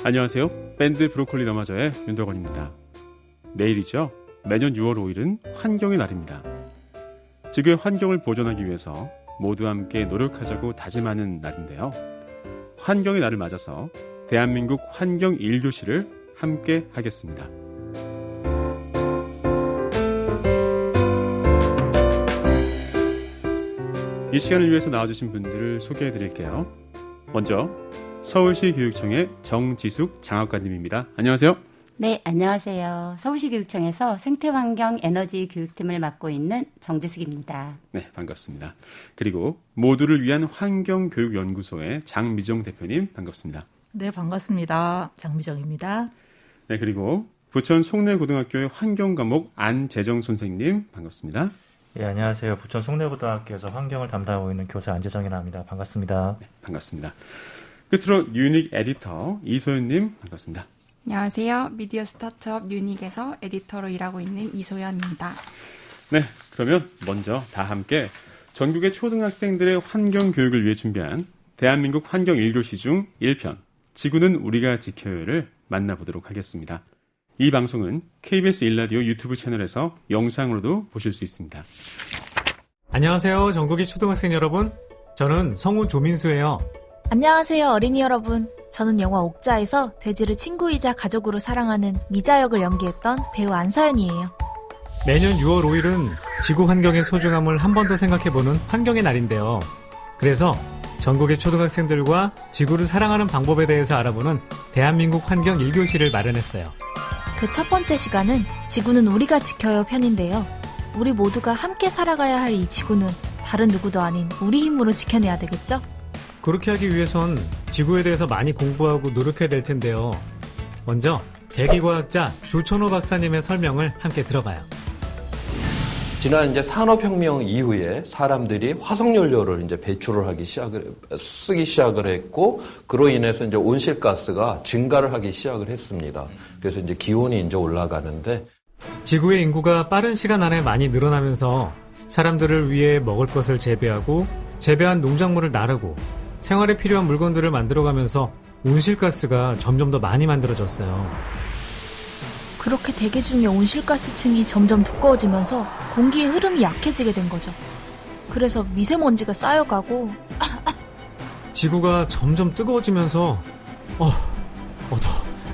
안녕하세요. 밴드 브로콜리 너마저의 윤덕원입니다. 내일이죠. 매년 6월 5일은 환경의 날입니다. 지구의 환경을 보존하기 위해서 모두 함께 노력하자고 다짐하는 날인데요. 환경의 날을 맞아서 대한민국 환경 1교시를 함께 하겠습니다. 이 시간을 위해서 나와주신 분들을 소개해드릴게요. 먼저 서울시 교육청의 정지숙 장학관님입니다. 안녕하세요. 네, 안녕하세요. 서울시 교육청에서 생태환경 에너지 교육팀을 맡고 있는 정지숙입니다. 네, 반갑습니다. 그리고 모두를 위한 환경교육연구소의 장미정 대표님 반갑습니다. 네, 반갑습니다. 장미정입니다. 네, 그리고 부천 송내고등학교의 환경과목 안재정 선생님 반갑습니다. 예, 안녕하세요. 부천 송내고등학교에서 환경을 담당하고 있는 교사 안재정이라 합니다. 반갑습니다. 네, 반갑습니다. 끝으로 유닉 에디터 이소연님 반갑습니다. 안녕하세요. 미디어 스타트업 유닉에서 에디터로 일하고 있는 이소연입니다. 네, 그러면 먼저 다 함께 전국의 초등학생들의 환경교육을 위해 준비한 대한민국 환경 1교시 중 1편 지구는 우리가 지켜요를 만나보도록 하겠습니다. 이 방송은 KBS 1라디오 유튜브 채널에서 영상으로도 보실 수 있습니다. 안녕하세요. 전국의 초등학생 여러분. 저는 성우 조민수예요. 안녕하세요, 어린이 여러분. 저는 영화 옥자에서 돼지를 친구이자 가족으로 사랑하는 미자 역을 연기했던 배우 안서연이에요. 매년 6월 5일은 지구 환경의 소중함을 한 번 더 생각해보는 환경의 날인데요. 그래서 전국의 초등학생들과 지구를 사랑하는 방법에 대해서 알아보는 대한민국 환경 1교시를 마련했어요. 그 첫 번째 시간은 지구는 우리가 지켜요 편인데요. 우리 모두가 함께 살아가야 할 이 지구는 다른 누구도 아닌 우리 힘으로 지켜내야 되겠죠? 그렇게 하기 위해선 지구에 대해서 많이 공부하고 노력해야 될 텐데요. 먼저 대기과학자 조천호 박사님의 설명을 함께 들어봐요. 지난 이제 산업혁명 이후에 사람들이 화석연료를 이제 쓰기 시작을 했고, 그로 인해서 이제 온실가스가 증가를 하기 시작을 했습니다. 그래서 이제 기온이 이제 올라가는데, 지구의 인구가 빠른 시간 안에 많이 늘어나면서 사람들을 위해 먹을 것을 재배하고 재배한 농작물을 나르고 생활에 필요한 물건들을 만들어가면서 온실가스가 점점 더 많이 만들어졌어요. 그렇게 대기 중의 온실가스층이 점점 두꺼워지면서 공기의 흐름이 약해지게 된 거죠. 그래서 미세먼지가 쌓여가고 지구가 점점 뜨거워지면서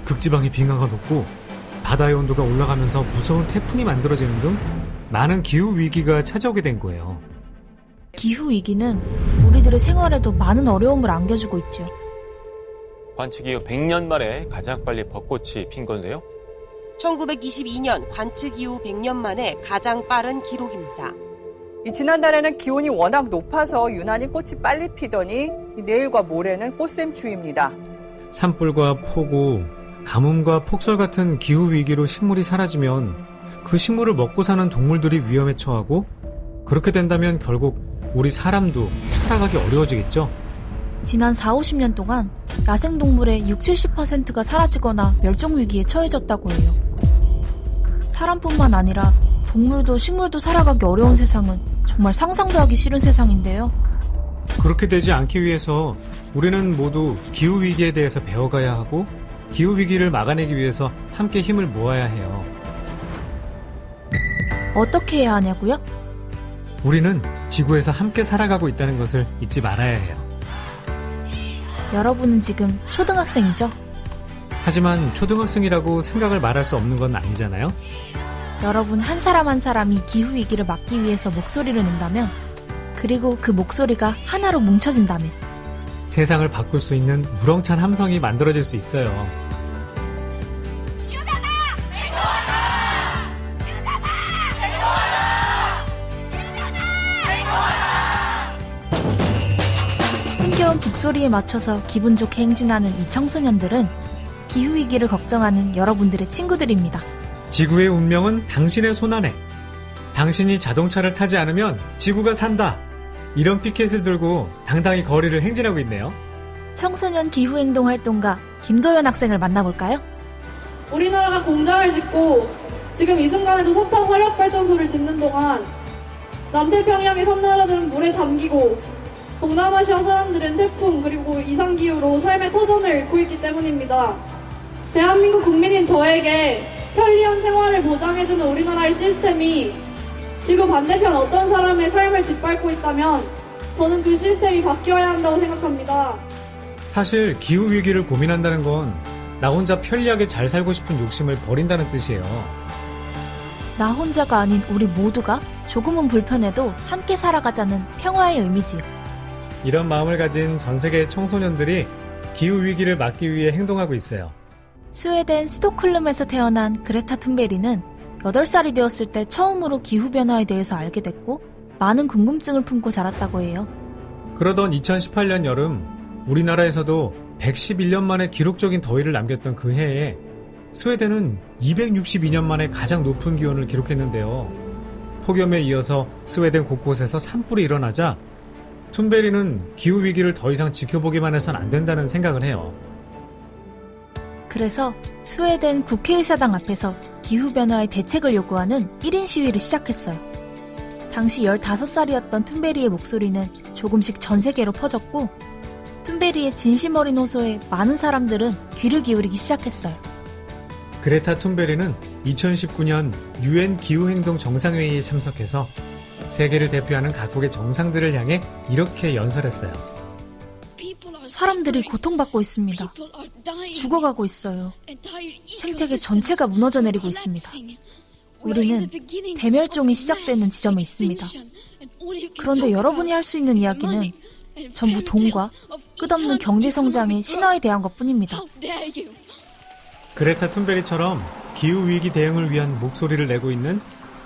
극지방의 빙하가 녹고 바다의 온도가 올라가면서 무서운 태풍이 만들어지는 등 많은 기후위기가 찾아오게 된 거예요. 기후위기는 우리들의 생활에도 많은 어려움을 안겨주고 있죠. 관측 이후 100년 만에 가장 빨리 벚꽃이 핀 건데요. 1922년 관측 이후 100년 만에 가장 빠른 기록입니다. 지난달에는 기온이 워낙 높아서 유난히 꽃이 빨리 피더니 내일과 모레는 꽃샘추위입니다. 산불과 폭우, 가뭄과 폭설 같은 기후위기로 식물이 사라지면 그 식물을 먹고 사는 동물들이 위험에 처하고, 그렇게 된다면 결국 우리 사람도 살아가기 어려워지겠죠. 지난 40-50년 동안 야생동물의 60-70%가 사라지거나 멸종위기에 처해졌다고 해요. 사람뿐만 아니라 동물도 식물도 살아가기 어려운 세상은 정말 상상도 하기 싫은 세상인데요. 그렇게 되지 않기 위해서 우리는 모두 기후위기에 대해서 배워가야 하고, 기후위기를 막아내기 위해서 함께 힘을 모아야 해요. 어떻게 해야 하냐고요? 우리는 지구에서 함께 살아가고 있다는 것을 잊지 말아야 해요. 여러분은 지금 초등학생이죠? 하지만 초등학생이라고 생각을 말할 수 없는 건 아니잖아요? 여러분 한 사람 한 사람이 기후위기를 막기 위해서 목소리를 낸다면, 그리고 그 목소리가 하나로 뭉쳐진다면 세상을 바꿀 수 있는 우렁찬 함성이 만들어질 수 있어요. 흥겨운 북소리에 맞춰서 기분 좋게 행진하는 이 청소년들은 기후위기를 걱정하는 여러분들의 친구들입니다. 지구의 운명은 당신의 손안에. 당신이 자동차를 타지 않으면 지구가 산다. 이런 피켓을 들고 당당히 거리를 행진하고 있네요. 청소년 기후행동활동가 김도연 학생을 만나볼까요? 우리나라가 공장을 짓고 지금 이 순간에도 석탄 화력발전소를 짓는 동안 남태평양의 섬나라들은 물에 잠기고 동남아시아 사람들은 태풍 그리고 이상기후로 삶의 터전을 잃고 있기 때문입니다. 대한민국 국민인 저에게 편리한 생활을 보장해주는 우리나라의 시스템이 지구 반대편 어떤 사람의 삶을 짓밟고 있다면 저는 그 시스템이 바뀌어야 한다고 생각합니다. 사실 기후위기를 고민한다는 건 나 혼자 편리하게 잘 살고 싶은 욕심을 버린다는 뜻이에요. 나 혼자가 아닌 우리 모두가 조금은 불편해도 함께 살아가자는 평화의 의미지요. 이런 마음을 가진 전 세계 청소년들이 기후위기를 막기 위해 행동하고 있어요. 스웨덴 스톡홀름에서 태어난 그레타 툰베리는 8살이 되었을 때 처음으로 기후변화에 대해서 알게 됐고 많은 궁금증을 품고 자랐다고 해요. 그러던 2018년 여름 우리나라에서도 111년 만에 기록적인 더위를 남겼던 그 해에 스웨덴은 262년 만에 가장 높은 기온을 기록했는데요. 폭염에 이어서 스웨덴 곳곳에서 산불이 일어나자 툰베리는 기후위기를 더 이상 지켜보기만 해선 안 된다는 생각을 해요. 그래서 스웨덴 국회의사당 앞에서 기후변화의 대책을 요구하는 1인 시위를 시작했어요. 당시 15살이었던 툰베리의 목소리는 조금씩 전 세계로 퍼졌고 툰베리의 진심 어린 호소에 많은 사람들은 귀를 기울이기 시작했어요. 그레타 툰베리는 2019년 UN 기후행동 정상회의에 참석해서 세계를 대표하는 각국의 정상들을 향해 이렇게 연설했어요. 사람들이 고통받고 있습니다. 죽어가고 있어요. 생태계 전체가 무너져 내리고 있습니다. 우리는 대멸종이 시작되는 지점에 있습니다. 그런데 여러분이 할 수 있는 이야기는 전부 돈과 끝없는 경제성장의 신화에 대한 것뿐입니다. 그레타 툰베리처럼 기후위기 대응을 위한 목소리를 내고 있는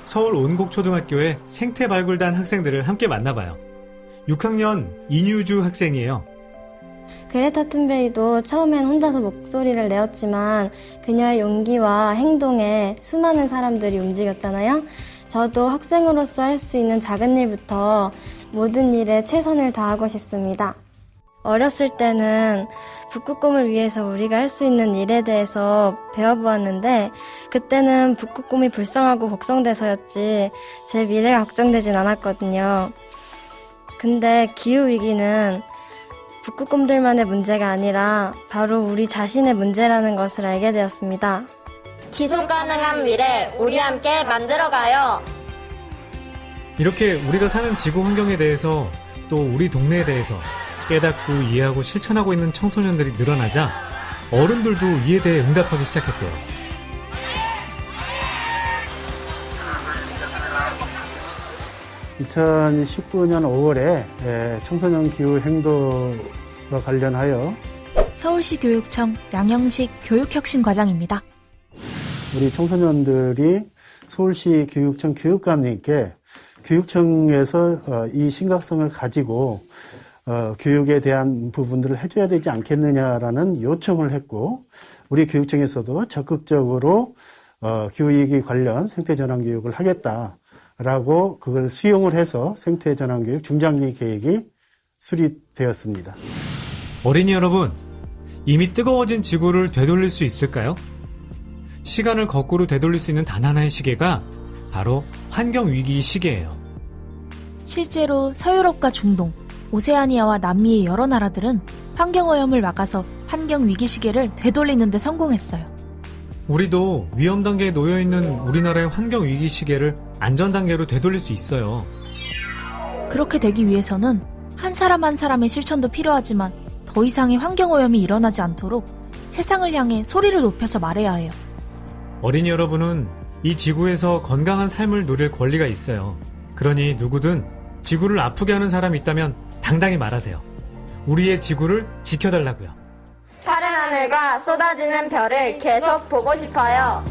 서울 온곡초등학교의 생태발굴단 학생들을 함께 만나봐요. 6학년 이뉴주 학생이에요. 그레타 툰베리도 처음엔 혼자서 목소리를 내었지만 그녀의 용기와 행동에 수많은 사람들이 움직였잖아요. 저도 학생으로서 할 수 있는 작은 일부터 모든 일에 최선을 다하고 싶습니다. 어렸을 때는 북극곰을 위해서 우리가 할 수 있는 일에 대해서 배워보았는데 그때는 북극곰이 불쌍하고 걱정돼서였지 제 미래가 걱정되진 않았거든요. 근데 기후위기는 북극곰들만의 문제가 아니라 바로 우리 자신의 문제라는 것을 알게 되었습니다. 지속가능한 미래 우리 함께 만들어가요. 이렇게 우리가 사는 지구 환경에 대해서 또 우리 동네에 대해서 깨닫고 이해하고 실천하고 있는 청소년들이 늘어나자 어른들도 이에 대해 응답하기 시작했대요. (2019년 5월에) 청소년 기후 행동과 관련하여 서울시 교육청 양영식 교육혁신과장입니다. 우리 청소년들이 서울시 교육청 교육감님께 교육청에서 이 심각성을 가지고 교육에 대한 부분들을 해줘야 되지 않겠느냐라는 요청을 했고 우리 교육청에서도 적극적으로 기후위기 관련 생태전환 교육을 하겠다라고 그걸 수용을 해서 생태전환 교육 중장기 계획이 수립되었습니다. 어린이 여러분, 이미 뜨거워진 지구를 되돌릴 수 있을까요? 시간을 거꾸로 되돌릴 수 있는 단 하나의 시계가 바로 환경위기 시계예요. 실제로 서유럽과 중동, 오세아니아와 남미의 여러 나라들은 환경오염을 막아서 환경위기 시계를 되돌리는 데 성공했어요. 우리도 위험 단계에 놓여있는 우리나라의 환경위기 시계를 안전단계로 되돌릴 수 있어요. 그렇게 되기 위해서는 한 사람 한 사람의 실천도 필요하지만 더 이상의 환경오염이 일어나지 않도록 세상을 향해 소리를 높여서 말해야 해요. 어린이 여러분은 이 지구에서 건강한 삶을 누릴 권리가 있어요. 그러니 누구든 지구를 아프게 하는 사람이 있다면 당당히 말하세요. 우리의 지구를 지켜달라고요. 파란 하늘과 쏟아지는 별을 계속 보고 싶어요.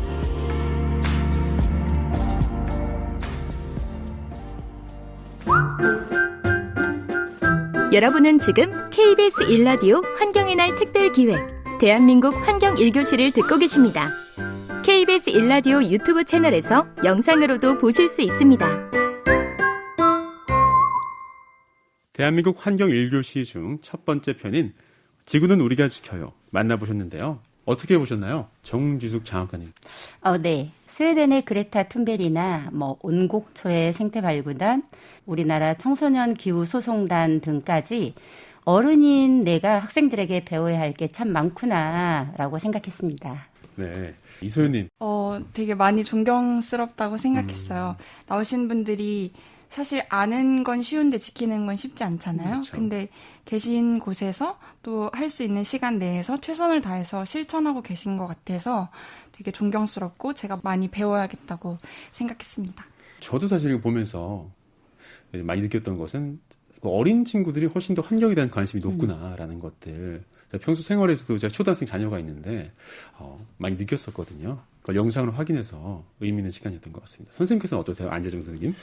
여러분은 지금 KBS 1라디오 환경의 날 특별기획 대한민국 환경 1교시를 듣고 계십니다. KBS 1라디오 유튜브 채널에서 영상으로도 보실 수 있습니다. 대한민국 환경 1교시 중 첫 번째 편인 지구는 우리가 지켜요 만나보셨는데요. 어떻게 보셨나요? 정지숙 장학관님. 네. 스웨덴의 그레타 툰베리나 온곡초의 생태발굴단, 우리나라 청소년 기후소송단 등까지 어른인 내가 학생들에게 배워야 할 게 참 많구나라고 생각했습니다. 네. 이소연님. 되게 많이 존경스럽다고 생각했어요. 나오신 분들이 사실 아는 건 쉬운데 지키는 건 쉽지 않잖아요. 그렇죠. 근데 계신 곳에서 또 할 수 있는 시간 내에서 최선을 다해서 실천하고 계신 것 같아서 되게 존경스럽고 제가 많이 배워야겠다고 생각했습니다. 저도 사실 보면서 많이 느꼈던 것은 어린 친구들이 훨씬 더 환경에 대한 관심이 높구나라는 것들. 평소 생활에서도 제가 초등학생 자녀가 있는데 많이 느꼈었거든요. 그걸 영상으로 확인해서 의미 있는 시간이었던 것 같습니다. 선생님께서는 어떠세요? 안재정 선생님?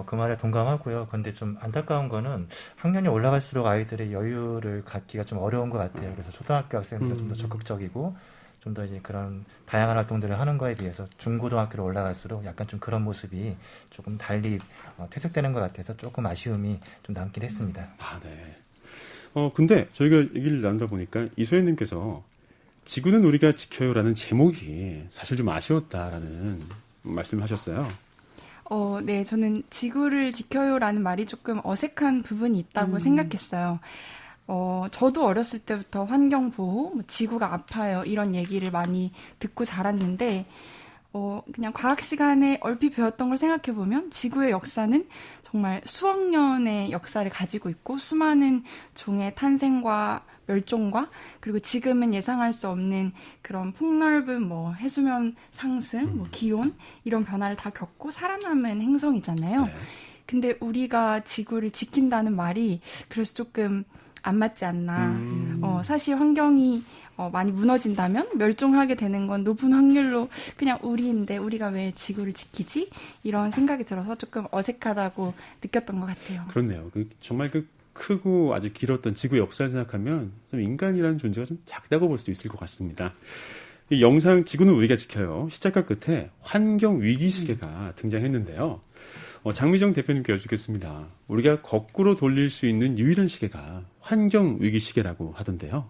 그 말에 동감하고요. 근데 좀 안타까운 거는 학년이 올라갈수록 아이들의 여유를 갖기가 좀 어려운 것 같아요. 그래서 초등학교 학생들은 좀 더 적극적이고 좀 더 이제 그런 다양한 활동들을 하는 거에 비해서 중고등학교로 올라갈수록 약간 좀 그런 모습이 조금 달리 퇴색되는 것 같아서 조금 아쉬움이 좀 남긴 했습니다. 아, 네. 근데 저희가 얘기를 나누다 보니까 이소연님께서 지구는 우리가 지켜요라는 제목이 사실 좀 아쉬웠다라는 말씀을 하셨어요. 네, 저는 지구를 지켜요라는 말이 조금 어색한 부분이 있다고 생각했어요. 저도 어렸을 때부터 환경보호, 지구가 아파요, 이런 얘기를 많이 듣고 자랐는데, 그냥 과학 시간에 얼핏 배웠던 걸 생각해보면 지구의 역사는 정말 수억 년의 역사를 가지고 있고 수많은 종의 탄생과 멸종과 그리고 지금은 예상할 수 없는 그런 폭넓은 해수면 상승, 기온 이런 변화를 다 겪고 살아남은 행성이잖아요. 네. 근데 우리가 지구를 지킨다는 말이 그래서 조금 안 맞지 않나. 사실 환경이 많이 무너진다면 멸종하게 되는 건 높은 확률로 그냥 우리인데 우리가 왜 지구를 지키지? 이런 생각이 들어서 조금 어색하다고 느꼈던 것 같아요. 그렇네요. 정말 크고 아주 길었던 지구의 역사를 생각하면 좀 인간이라는 존재가 좀 작다고 볼 수도 있을 것 같습니다. 이 영상 지구는 우리가 지켜요. 시작과 끝에 환경 위기 시계가 등장했는데요. 장미정 대표님께 여쭙겠습니다. 우리가 거꾸로 돌릴 수 있는 유일한 시계가 환경 위기 시계라고 하던데요.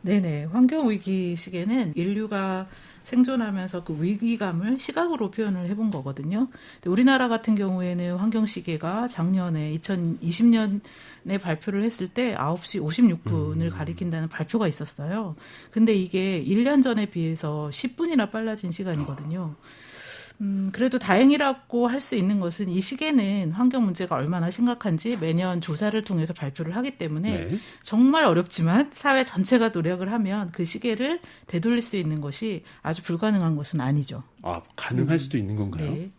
네네. 환경위기 시계는 인류가 생존하면서 그 위기감을 시각으로 표현을 해본 거거든요. 근데 우리나라 같은 경우에는 환경시계가 작년에 2020년에 발표를 했을 때 9시 56분을 가리킨다는 발표가 있었어요. 근데 이게 1년 전에 비해서 10분이나 빨라진 시간이거든요. 그래도 다행이라고 할 수 있는 것은 이 시계는 환경 문제가 얼마나 심각한지 매년 조사를 통해서 발표를 하기 때문에 네. 정말 어렵지만 사회 전체가 노력을 하면 그 시계를 되돌릴 수 있는 것이 아주 불가능한 것은 아니죠. 가능할 수도 있는 건가요? 네.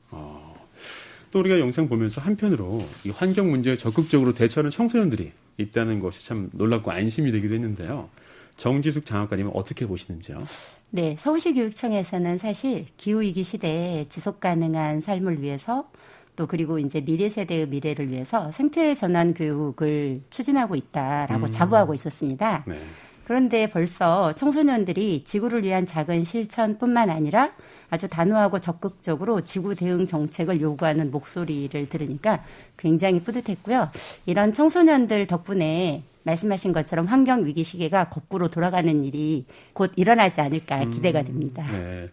또 우리가 영상 보면서 한편으로 이 환경 문제에 적극적으로 대처하는 청소년들이 있다는 것이 참 놀랍고 안심이 되기도 했는데요. 정지숙 장학관님은 어떻게 보시는지요? 네, 서울시 교육청에서는 사실 기후위기 시대에 지속가능한 삶을 위해서 또 그리고 이제 미래 세대의 미래를 위해서 생태 전환 교육을 추진하고 있다라고 자부하고 있었습니다. 네. 그런데 벌써 청소년들이 지구를 위한 작은 실천뿐만 아니라 아주 단호하고 적극적으로 지구 대응 정책을 요구하는 목소리를 들으니까 굉장히 뿌듯했고요. 이런 청소년들 덕분에 말씀하신 것처럼 환경 위기 시계가 거꾸로 돌아가는 일이 곧 일어나지 않을까 기대가 됩니다. 네.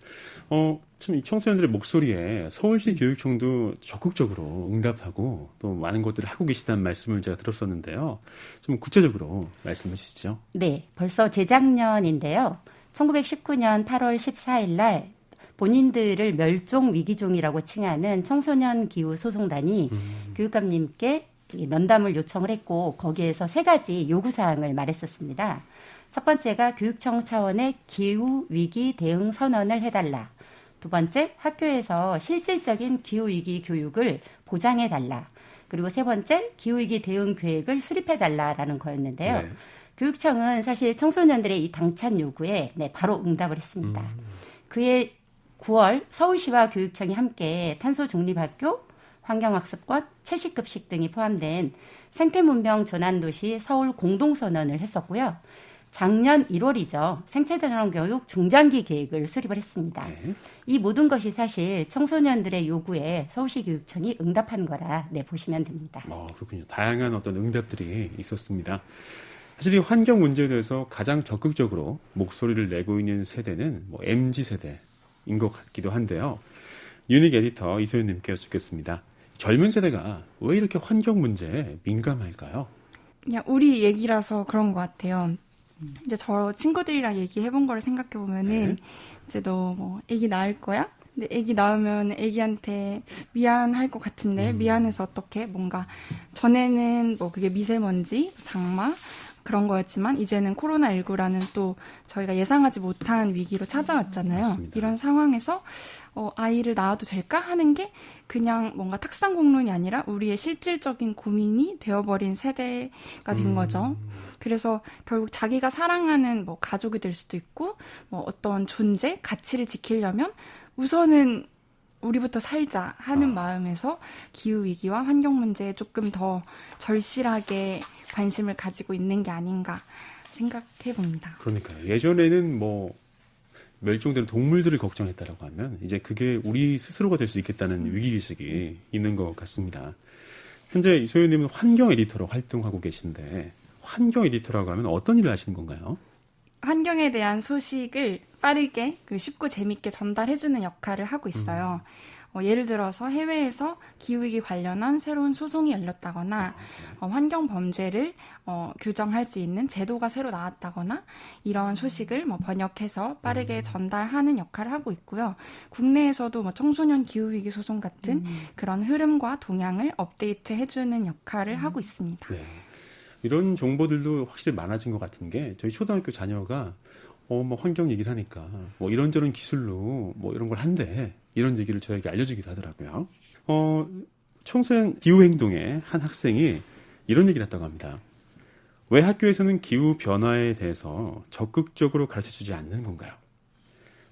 참 이 청소년들의 목소리에 서울시 교육청도 적극적으로 응답하고 또 많은 것들을 하고 계시다는 말씀을 제가 들었었는데요. 좀 구체적으로 말씀해 주시죠. 네. 벌써 재작년인데요. 1919년 8월 14일 날 본인들을 멸종 위기종이라고 칭하는 청소년 기후 소송단이 교육감님께 면담을 요청을 했고 거기에서 3가지 요구사항을 말했었습니다. 첫 번째가 교육청 차원의 기후위기 대응 선언을 해달라. 두 번째, 학교에서 실질적인 기후위기 교육을 보장해달라. 그리고 세 번째, 기후위기 대응 계획을 수립해달라라는 거였는데요. 네. 교육청은 사실 청소년들의 이 당찬 요구에 바로 응답을 했습니다. 그해 9월 서울시와 교육청이 함께 탄소중립학교, 환경학습권, 채식급식 등이 포함된 생태문명 전환도시 서울 공동선언을 했었고요. 작년 1월이죠. 생태전환교육 중장기 계획을 수립을 했습니다. 네. 이 모든 것이 사실 청소년들의 요구에 서울시 교육청이 응답한 거라 보시면 됩니다. 그렇군요. 다양한 어떤 응답들이 있었습니다. 사실 이 환경 문제에 대해서 가장 적극적으로 목소리를 내고 있는 세대는 MZ세대인 것 같기도 한데요. 유닉 에디터 이소연님께 여쭙겠습니다. 젊은 세대가 왜 이렇게 환경 문제에 민감할까요? 그냥 우리 얘기라서 그런 것 같아요. 이제 저 친구들이랑 얘기해본 거를 생각해보면은 이제 너 뭐 애기 낳을 거야? 근데 애기 낳으면 애기한테 미안할 것 같은데 미안해서 어떡해? 뭔가 전에는 뭐 그게 미세먼지, 장마 그런 거였지만 이제는 코로나19라는 또 저희가 예상하지 못한 위기로 찾아왔잖아요. 맞습니다. 이런 상황에서 아이를 낳아도 될까 하는 게 그냥 뭔가 탁상 공론이 아니라 우리의 실질적인 고민이 되어버린 세대가 된 거죠. 그래서 결국 자기가 사랑하는 뭐 가족이 될 수도 있고 뭐 어떤 존재, 가치를 지키려면 우선은 우리부터 살자 하는 마음에서 기후위기와 환경 문제에 조금 더 절실하게 관심을 가지고 있는 게 아닌가 생각해 봅니다. 그러니까요. 예전에는 뭐 멸종되는 동물들을 걱정했다라고 하면 이제 그게 우리 스스로가 될 수 있겠다는 위기의식이 있는 것 같습니다. 현재 소연님은 환경 에디터로 활동하고 계신데 환경 에디터라고 하면 어떤 일을 하시는 건가요? 환경에 대한 소식을 빠르게 쉽고 재밌게 전달해주는 역할을 하고 있어요. 예를 들어서 해외에서 기후위기 관련한 새로운 소송이 열렸다거나 환경 범죄를 규정할 수 있는 제도가 새로 나왔다거나 이런 소식을 번역해서 빠르게 전달하는 역할을 하고 있고요. 국내에서도 청소년 기후위기 소송 같은 그런 흐름과 동향을 업데이트해주는 역할을 하고 있습니다. 네. 이런 정보들도 확실히 많아진 것 같은 게 저희 초등학교 자녀가 뭐 환경 얘기를 하니까 뭐 이런저런 기술로 뭐 이런 걸 한대 이런 얘기를 저에게 알려주기도 하더라고요. 청소년 기후행동의 한 학생이 이런 얘기를 했다고 합니다. 왜 학교에서는 기후 변화에 대해서 적극적으로 가르쳐주지 않는 건가요?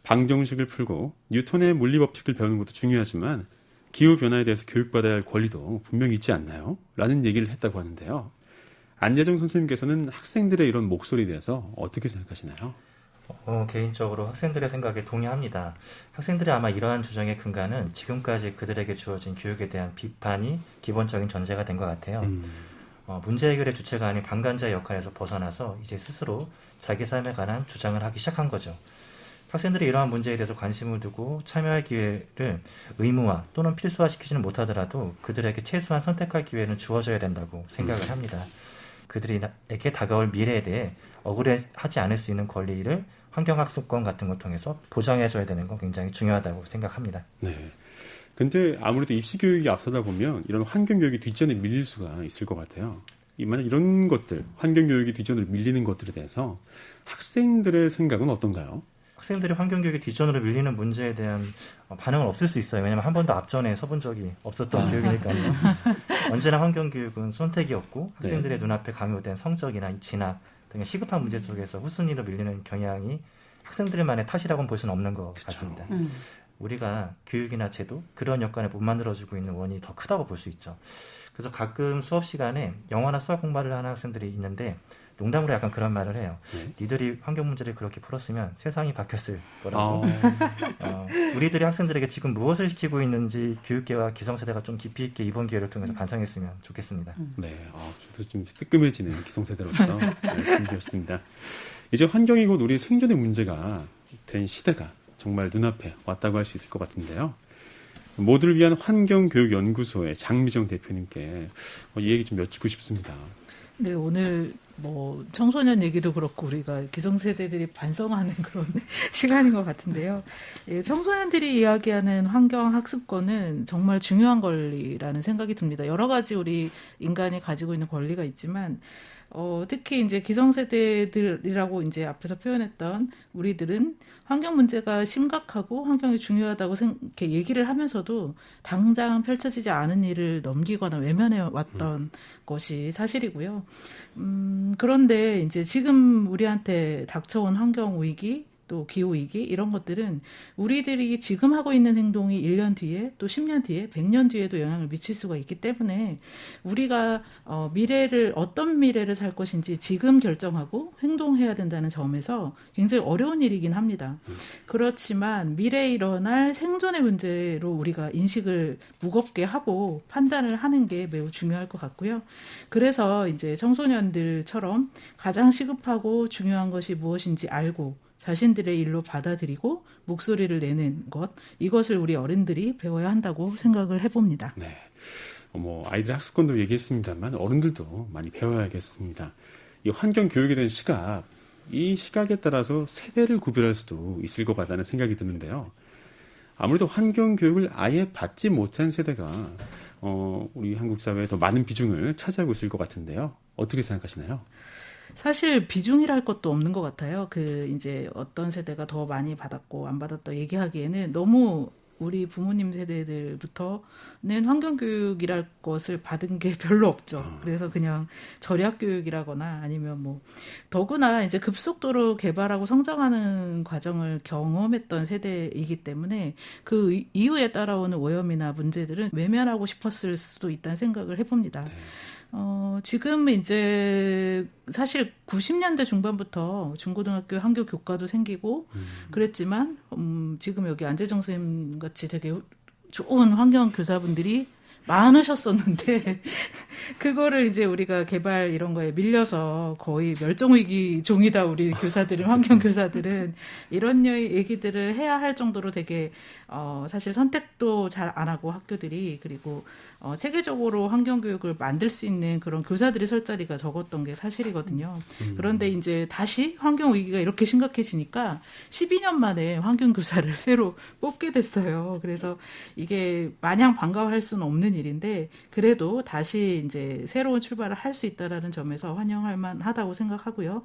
방정식을 풀고 뉴턴의 물리 법칙을 배우는 것도 중요하지만 기후 변화에 대해서 교육받아야 할 권리도 분명히 있지 않나요? 라는 얘기를 했다고 하는데요. 안재정 선생님께서는 학생들의 이런 목소리에 대해서 어떻게 생각하시나요? 개인적으로 학생들의 생각에 동의합니다. 학생들이 아마 이러한 주장의 근간은 지금까지 그들에게 주어진 교육에 대한 비판이 기본적인 전제가 된 것 같아요. 문제 해결의 주체가 아닌 방관자의 역할에서 벗어나서 이제 스스로 자기 삶에 관한 주장을 하기 시작한 거죠. 학생들이 이러한 문제에 대해서 관심을 두고 참여할 기회를 의무화 또는 필수화시키지는 못하더라도 그들에게 최소한 선택할 기회는 주어져야 된다고 생각을 합니다. 그들에게 다가올 미래에 대해 억울해하지 않을 수 있는 권리를 환경학습권 같은 걸 통해서 보장해줘야 되는 건 굉장히 중요하다고 생각합니다. 네. 근데 아무래도 입시교육이 앞서다 보면 이런 환경교육이 뒷전에 밀릴 수가 있을 것 같아요. 만약 이런 것들, 환경교육이 뒷전으로 밀리는 것들에 대해서 학생들의 생각은 어떤가요? 학생들이 환경교육이 뒷전으로 밀리는 문제에 대한 반응은 없을 수 있어요. 왜냐하면 한 번도 앞전에 서본 적이 없었던 교육이니까요. 언제나 환경교육은 선택이었고 학생들의 눈앞에 강요된 성적이나 진학 등의 시급한 문제 속에서 후순위로 밀리는 경향이 학생들만의 탓이라고는 볼 수는 없는 것 같습니다. 우리가 교육이나 제도, 그런 여건을 못 만들어주고 있는 원인이 더 크다고 볼 수 있죠. 그래서 가끔 수업 시간에 영어나 수학 공부를 하는 학생들이 있는데 농담으로 약간 그런 말을 해요. 니들이 환경 문제를 그렇게 풀었으면 세상이 바뀌었을 거라고. 우리들이 학생들에게 지금 무엇을 시키고 있는지 교육계와 기성세대가 좀 깊이 있게 이번 기회를 통해서 반성했으면 좋겠습니다. 네, 저도 좀 뜨끔해지는 기성세대로서 말씀드렸습니다. 이제 환경이 곧 우리 생존의 문제가 된 시대가 정말 눈앞에 왔다고 할 수 있을 것 같은데요. 모두를 위한 환경교육연구소의 장미정 대표님께 이 얘기 좀 여쭙고 싶습니다. 네, 오늘 청소년 얘기도 그렇고 우리가 기성세대들이 반성하는 그런 시간인 것 같은데요. 청소년들이 이야기하는 환경학습권은 정말 중요한 권리라는 생각이 듭니다. 여러 가지 우리 인간이 가지고 있는 권리가 있지만 특히 이제 기성세대들이라고 이제 앞에서 표현했던 우리들은 환경 문제가 심각하고 환경이 중요하다고 이렇게 얘기를 하면서도 당장 펼쳐지지 않은 일을 넘기거나 외면해 왔던 것이 사실이고요. 그런데 이제 지금 우리한테 닥쳐온 환경 위기, 또 기후위기 이런 것들은 우리들이 지금 하고 있는 행동이 1년 뒤에 또 10년 뒤에 100년 뒤에도 영향을 미칠 수가 있기 때문에 우리가 어떤 미래를 살 것인지 지금 결정하고 행동해야 된다는 점에서 굉장히 어려운 일이긴 합니다. 그렇지만 미래에 일어날 생존의 문제로 우리가 인식을 무겁게 하고 판단을 하는 게 매우 중요할 것 같고요. 그래서 이제 청소년들처럼 가장 시급하고 중요한 것이 무엇인지 알고 자신들의 일로 받아들이고 목소리를 내는 것, 이것을 우리 어른들이 배워야 한다고 생각을 해봅니다. 네. 아이들 학습권도 얘기했습니다만 어른들도 많이 배워야겠습니다. 이 환경 교육에 대한 시각, 이 시각에 따라서 세대를 구별할 수도 있을 것 같다는 생각이 드는데요. 아무래도 환경 교육을 아예 받지 못한 세대가 우리 한국 사회에 더 많은 비중을 차지하고 있을 것 같은데요. 어떻게 생각하시나요? 사실 비중이랄 것도 없는 것 같아요. 이제 어떤 세대가 더 많이 받았고 안 받았다 얘기하기에는 너무 우리 부모님 세대들부터는 환경교육이랄 것을 받은 게 별로 없죠. 그래서 그냥 절약교육이라거나 아니면 더구나 이제 급속도로 개발하고 성장하는 과정을 경험했던 세대이기 때문에 그 이후에 따라오는 오염이나 문제들은 외면하고 싶었을 수도 있다는 생각을 해봅니다. 지금 이제 사실 90년대 중반부터 중고등학교 환경 교과도 생기고 그랬지만 지금 여기 안재정 선생님 같이 되게 좋은 환경 교사분들이 많으셨었는데 그거를 이제 우리가 개발 이런 거에 밀려서 거의 멸종위기 종이다 우리 교사들은 환경 교사들은 이런 얘기들을 해야 할 정도로 되게 사실 선택도 잘 안 하고 학교들이 그리고 체계적으로 환경 교육을 만들 수 있는 그런 교사들이 설 자리가 적었던 게 사실이거든요. 그런데 이제 다시 환경 위기가 이렇게 심각해지니까 12년 만에 환경 교사를 새로 뽑게 됐어요. 그래서 이게 마냥 반가워할 수는 없는 일인데 그래도 다시 이제 새로운 출발을 할 수 있다라는 점에서 환영할 만하다고 생각하고요.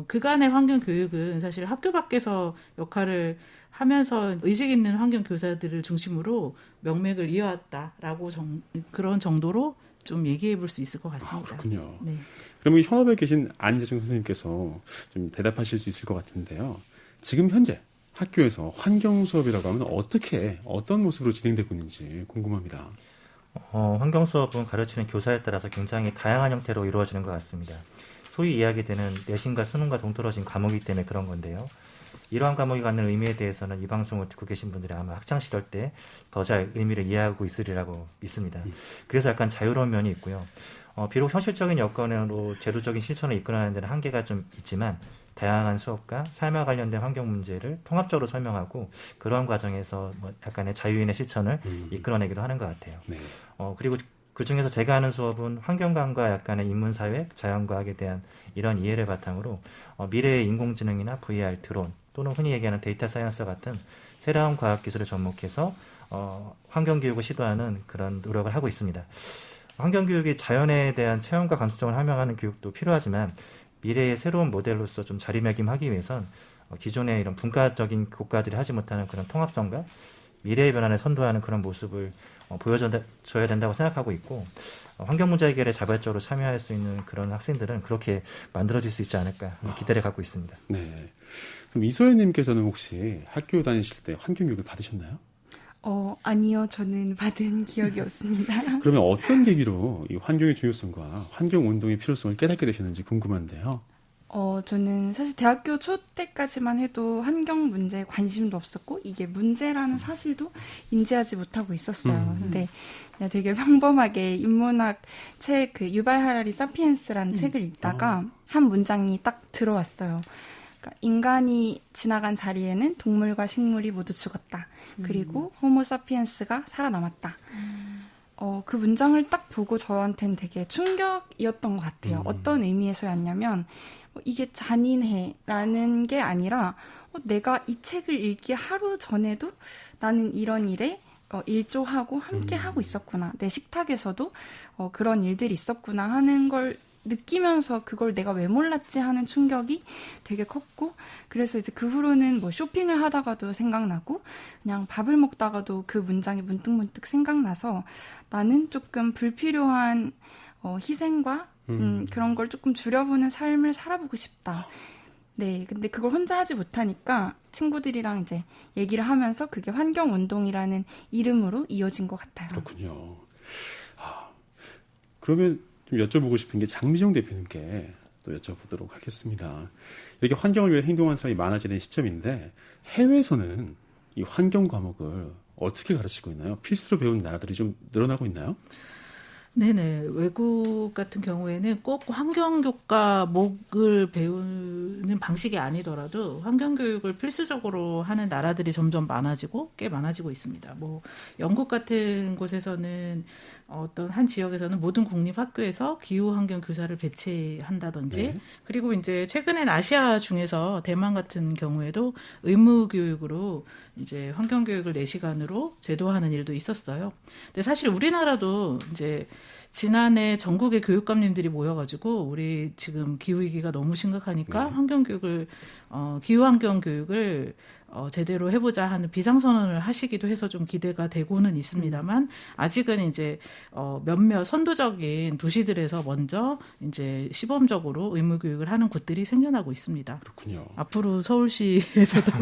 그간의 환경 교육은 사실 학교 밖에서 역할을 하면서 의식 있는 환경 교사들을 중심으로 명맥을 이어왔다라고 그런 정도로 좀 얘기해 볼 수 있을 것 같습니다. 그렇군요. 네. 그러면 현업에 계신 안재정 선생님께서 좀 대답하실 수 있을 것 같은데요. 지금 현재 학교에서 환경 수업이라고 하면 어떤 모습으로 진행되고 있는지 궁금합니다. 환경 수업은 가르치는 교사에 따라서 굉장히 다양한 형태로 이루어지는 것 같습니다. 소위 이야기되는 내신과 수능과 동떨어진 과목이기 때문에 그런 건데요. 이러한 과목이 갖는 의미에 대해서는 이 방송을 듣고 계신 분들이 아마 학창시절 때 더 잘 의미를 이해하고 있으리라고 믿습니다. 그래서 약간 자유로운 면이 있고요. 비록 현실적인 여건으로 제도적인 실천을 이끌어내는 데는 한계가 좀 있지만 다양한 수업과 삶과 관련된 환경 문제를 통합적으로 설명하고 그러한 과정에서 약간의 자유인의 실천을 이끌어내기도 하는 것 같아요. 네. 그리고 그 중에서 제가 하는 수업은 환경과학과 약간의 인문사회, 자연과학에 대한 이런 이해를 바탕으로 미래의 인공지능이나 VR, 드론 또는 흔히 얘기하는 데이터 사이언스 같은 새로운 과학기술을 접목해서 환경교육을 시도하는 그런 노력을 하고 있습니다. 환경교육이 자연에 대한 체험과 감수성을 함양하는 교육도 필요하지만 미래의 새로운 모델로서 좀 자리매김하기 위해선 기존의 이런 분과적인 교과들이 하지 못하는 그런 통합성과 미래의 변화를 선도하는 그런 모습을 보여줘야 된다고 생각하고 있고 환경 문제 해결에 자발적으로 참여할 수 있는 그런 학생들은 그렇게 만들어질 수 있지 않을까 기대를 갖고 있습니다. 네. 그럼 이소연님께서는 혹시 학교 다니실 때 환경교육을 받으셨나요? 아니요. 저는 받은 기억이 없습니다. 그러면 어떤 계기로 이 환경의 중요성과 환경운동의 필요성을 깨닫게 되셨는지 궁금한데요. 저는 사실 대학교 초 때까지만 해도 환경 문제에 관심도 없었고 이게 문제라는 사실도 인지하지 못하고 있었어요. 근데 그냥 되게 평범하게 인문학 책 유발 하라리 사피엔스라는 책을 읽다가 한 문장이 딱 들어왔어요. 그러니까 인간이 지나간 자리에는 동물과 식물이 모두 죽었다. 그리고 호모 사피엔스가 살아남았다. 그 문장을 딱 보고 저한테는 되게 충격이었던 것 같아요. 어떤 의미에서였냐면 이게 잔인해라는 게 아니라 내가 이 책을 읽기 하루 전에도 나는 이런 일에 일조하고 함께 하고 있었구나. 내 식탁에서도 그런 일들이 있었구나 하는 걸 느끼면서 그걸 내가 왜 몰랐지 하는 충격이 되게 컸고 그래서 이제 그 후로는 쇼핑을 하다가도 생각나고 그냥 밥을 먹다가도 그 문장이 문득문득 생각나서 나는 조금 불필요한 희생과 그런 걸 조금 줄여보는 삶을 살아보고 싶다. 네, 근데 그걸 혼자 하지 못하니까 친구들이랑 이제 얘기를 하면서 그게 환경운동이라는 이름으로 이어진 것 같아요. 그렇군요. 그러면 좀 여쭤보고 싶은 게 장미정 대표님께 또 여쭤보도록 하겠습니다. 이렇게 환경을 위해 행동하는 사람이 많아지는 시점인데 해외에서는 이 환경 과목을 어떻게 가르치고 있나요? 필수로 배우는 나라들이 좀 늘어나고 있나요? 네네. 외국 같은 경우에는 꼭 환경교과 목을 배우는 방식이 아니더라도 환경교육을 필수적으로 하는 나라들이 점점 많아지고 꽤 많아지고 있습니다. 뭐 영국 같은 곳에서는 어떤 한 지역에서는 모든 국립학교에서 기후환경 교사를 배치한다든지 네. 그리고 이제 최근엔 아시아 중에서 대만 같은 경우에도 의무교육으로 이제 환경교육을 4시간으로 제도화하는 일도 있었어요. 근데 사실 우리나라도 이제 지난해 전국의 교육감님들이 모여가지고 우리 지금 기후위기가 너무 심각하니까 환경교육을, 기후환경교육을 제대로 해보자 하는 비상선언을 하시기도 해서 좀 기대가 되고는 있습니다만 아직은 이제 몇몇 선도적인 도시들에서 먼저 이제 시범적으로 의무교육을 하는 곳들이 생겨나고 있습니다. 그렇군요. 앞으로 서울시에서도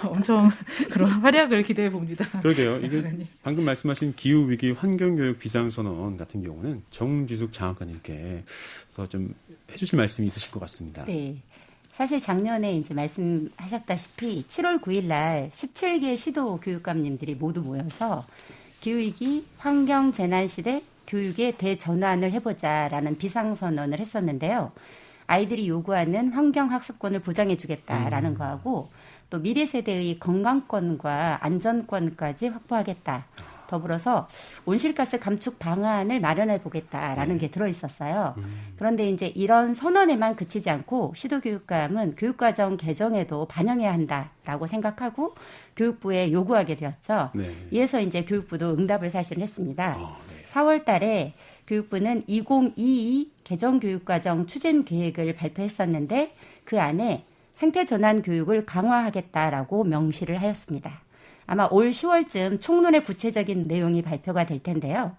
엄청 그런 활약을 기대해 봅니다. 그러게요. 이게 방금 말씀하신 기후위기 환경교육 비상선언 같은 경우는 정지숙 장학관님께 좀 해주실 말씀이 있으실 것 같습니다. 네. 사실 작년에 이제 말씀하셨다시피 7월 9일 날 17개 시도 교육감님들이 모두 모여서 기후위기 환경재난시대 교육의 대전환을 해보자라는 비상선언을 했었는데요. 아이들이 요구하는 환경학습권을 보장해주겠다라는 거하고 또 미래 세대의 건강권과 안전권까지 확보하겠다. 더불어서 온실가스 감축 방안을 마련해 보겠다라는 게 들어있었어요. 그런데 이제 이런 선언에만 그치지 않고 시도교육감은 교육과정 개정에도 반영해야 한다라고 생각하고 교육부에 요구하게 되었죠. 네. 이에서 이제 교육부도 응답을 사실 했습니다. 4월 달에 교육부는 2022 개정교육과정 추진 계획을 발표했었는데 그 안에 생태전환 교육을 강화하겠다라고 명시를 하였습니다. 아마 올 10월쯤 총론의 구체적인 내용이 발표가 될 텐데요.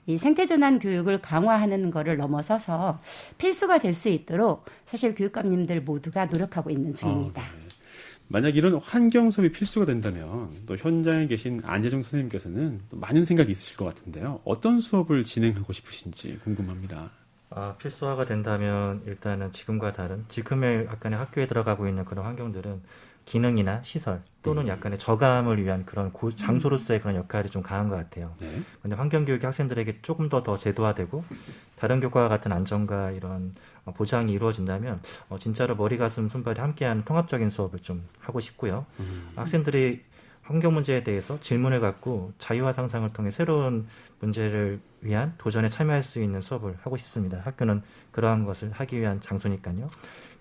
이 생태전환 교육을 강화하는 것을 넘어서서 필수가 될 수 있도록 사실 교육감님들 모두가 노력하고 있는 중입니다. 네. 만약 이런 환경 수업이 필수가 된다면 또 현장에 계신 안재정 선생님께서는 또 많은 생각이 있으실 것 같은데요. 어떤 수업을 진행하고 싶으신지 궁금합니다. 필수화가 된다면 일단은 지금과 다른 지금의 약간의 학교에 들어가고 있는 그런 환경들은 기능이나 시설 또는 약간의 저감을 위한 그런 장소로서의 그런 역할이 좀 강한 것 같아요. 그런데 환경교육이 학생들에게 조금 더 제도화되고 다른 교과와 같은 안전과 이런 보장이 이루어진다면 진짜로 머리, 가슴, 손발이 함께하는 통합적인 수업을 좀 하고 싶고요. 학생들이 환경 문제에 대해서 질문을 갖고 자유와 상상을 통해 새로운 문제를 위한 도전에 참여할 수 있는 수업을 하고 싶습니다. 학교는 그러한 것을 하기 위한 장소니까요.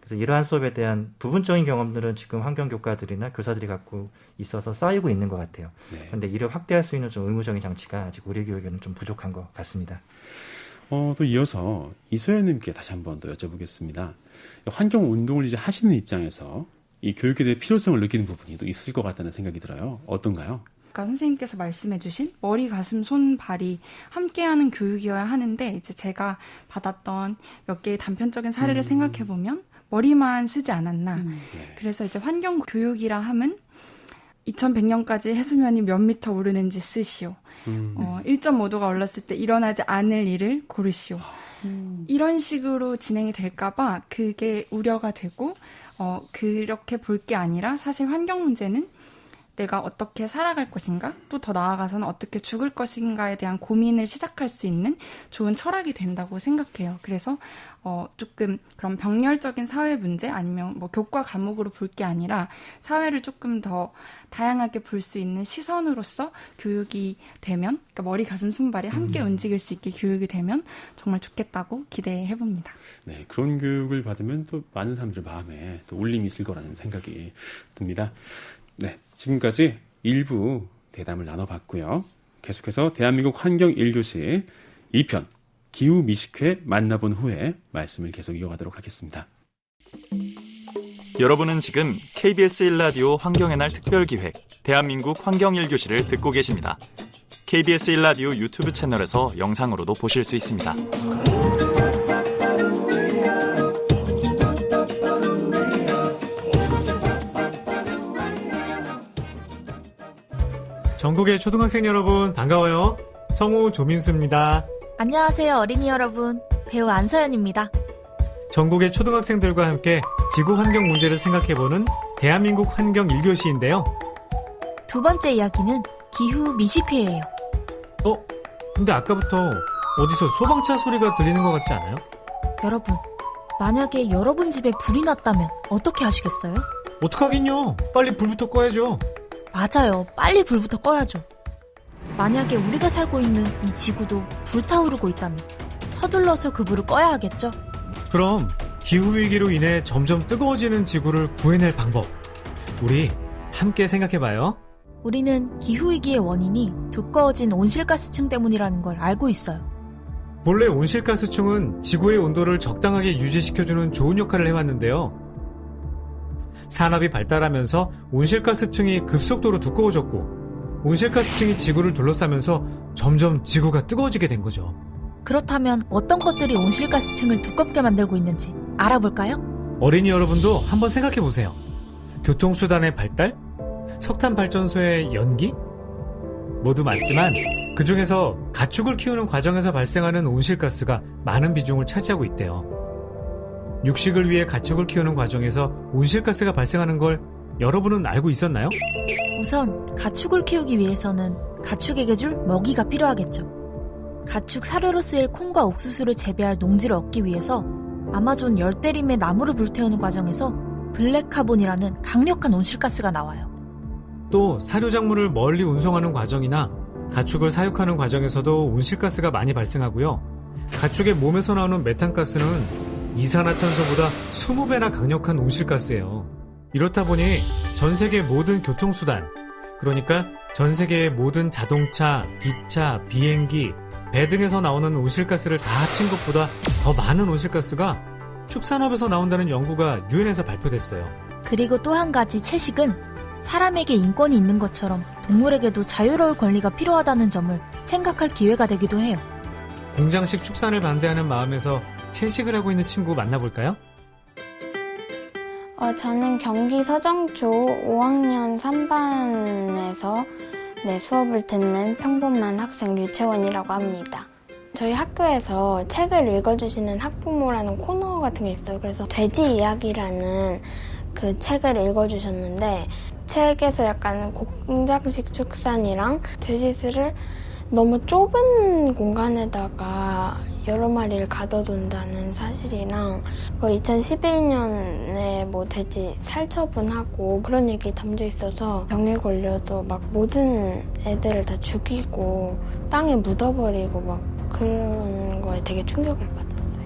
그래서 이러한 수업에 대한 부분적인 경험들은 지금 환경교과들이나 교사들이 갖고 있어서 쌓이고 있는 것 같아요. 그런데 이를 확대할 수 있는 좀 의무적인 장치가 아직 우리 교육에는 좀 부족한 것 같습니다. 또 이어서 이소연님께 다시 한번 더 여쭤보겠습니다. 환경운동을 이제 하시는 입장에서 이 교육에 대해 필요성을 느끼는 부분이 또 있을 것 같다는 생각이 들어요. 어떤가요? 아까 선생님께서 말씀해주신 머리, 가슴, 손, 발이 함께하는 교육이어야 하는데 이제 제가 받았던 몇 개의 단편적인 사례를 생각해보면 머리만 쓰지 않았나. 그래서 이제 환경 교육이라 함은 2100년까지 해수면이 몇 미터 오르는지 쓰시오. 1.5도가 올랐을 때 일어나지 않을 일을 고르시오. 이런 식으로 진행이 될까봐 그게 우려가 되고 그렇게 볼 게 아니라 사실 환경 문제는 내가 어떻게 살아갈 것인가 또 더 나아가서는 어떻게 죽을 것인가에 대한 고민을 시작할 수 있는 좋은 철학이 된다고 생각해요. 그래서 조금 그런 병렬적인 사회 문제 아니면 뭐 교과 과목으로 볼 게 아니라 사회를 조금 더 다양하게 볼 수 있는 시선으로서 교육이 되면 그러니까 머리, 가슴, 손발이 함께 움직일 수 있게 교육이 되면 정말 좋겠다고 기대해 봅니다. 네, 그런 교육을 받으면 또 많은 사람들 마음에 또 울림이 있을 거라는 생각이 듭니다. 네, 지금까지 일부 대담을 나눠봤고요. 계속해서 대한민국 환경 1교시 2편 기후 미식회 만나본 후에 말씀을 계속 이어가도록 하겠습니다. 여러분은 지금 KBS 1라디오 환경의 날 특별기획 대한민국 환경 1교시를 듣고 계십니다. KBS 1라디오 유튜브 채널에서 영상으로도 보실 수 있습니다. 전국의 초등학생 여러분 반가워요. 성우 조민수입니다. 안녕하세요 어린이 여러분. 배우 안서연입니다. 전국의 초등학생들과 함께 지구 환경 문제를 생각해보는 대한민국 환경 1교시인데요. 두 번째 이야기는 기후 미식회예요. 근데 아까부터 어디서 소방차 소리가 들리는 것 같지 않아요? 여러분, 만약에 여러분 집에 불이 났다면 어떻게 하시겠어요? 어떡하긴요. 빨리 불부터 꺼야죠. 맞아요. 빨리 불부터 꺼야죠. 만약에 우리가 살고 있는 이 지구도 불타오르고 있다면 서둘러서 그 불을 꺼야 하겠죠? 그럼 기후위기로 인해 점점 뜨거워지는 지구를 구해낼 방법, 우리 함께 생각해봐요. 우리는 기후위기의 원인이 두꺼워진 온실가스층 때문이라는 걸 알고 있어요. 본래 온실가스층은 지구의 온도를 적당하게 유지시켜주는 좋은 역할을 해왔는데요. 산업이 발달하면서 온실가스층이 급속도로 두꺼워졌고 온실가스층이 지구를 둘러싸면서 점점 지구가 뜨거워지게 된 거죠. 그렇다면 어떤 것들이 온실가스층을 두껍게 만들고 있는지 알아볼까요? 어린이 여러분도 한번 생각해보세요. 교통수단의 발달? 석탄발전소의 연기? 모두 맞지만 그 중에서 가축을 키우는 과정에서 발생하는 온실가스가 많은 비중을 차지하고 있대요. 육식을 위해 가축을 키우는 과정에서 온실가스가 발생하는 걸 여러분은 알고 있었나요? 우선 가축을 키우기 위해서는 가축에게 줄 먹이가 필요하겠죠. 가축 사료로 쓰일 콩과 옥수수를 재배할 농지를 얻기 위해서 아마존 열대림의 나무를 불태우는 과정에서 블랙카본이라는 강력한 온실가스가 나와요. 또 사료작물을 멀리 운송하는 과정이나 가축을 사육하는 과정에서도 온실가스가 많이 발생하고요. 가축의 몸에서 나오는 메탄가스는 이산화탄소보다 20배나 강력한 온실가스예요. 이렇다 보니 전 세계 모든 교통수단, 그러니까 전 세계의 모든 자동차, 기차, 비행기, 배 등에서 나오는 온실가스를 다 합친 것보다 더 많은 온실가스가 축산업에서 나온다는 연구가 유엔에서 발표됐어요. 그리고 또 한 가지 채식은 사람에게 인권이 있는 것처럼 동물에게도 자유로울 권리가 필요하다는 점을 생각할 기회가 되기도 해요. 공장식 축산을 반대하는 마음에서 채식을 하고 있는 친구 만나볼까요? 저는 경기 서정초 5학년 3반에서 수업을 듣는 평범한 학생 류채원이라고 합니다. 저희 학교에서 책을 읽어주시는 학부모라는 코너 같은 게 있어요. 그래서 돼지 이야기라는 그 책을 읽어주셨는데 책에서 약간 공장식 축산이랑 돼지들을 너무 좁은 공간에다가 여러 마리를 가둬둔다는 사실이랑 2011년에 뭐 돼지 살처분하고 그런 얘기 담겨 있어서 병에 걸려도 막 모든 애들을 다 죽이고 땅에 묻어버리고 막 그런 거에 되게 충격을 받았어요.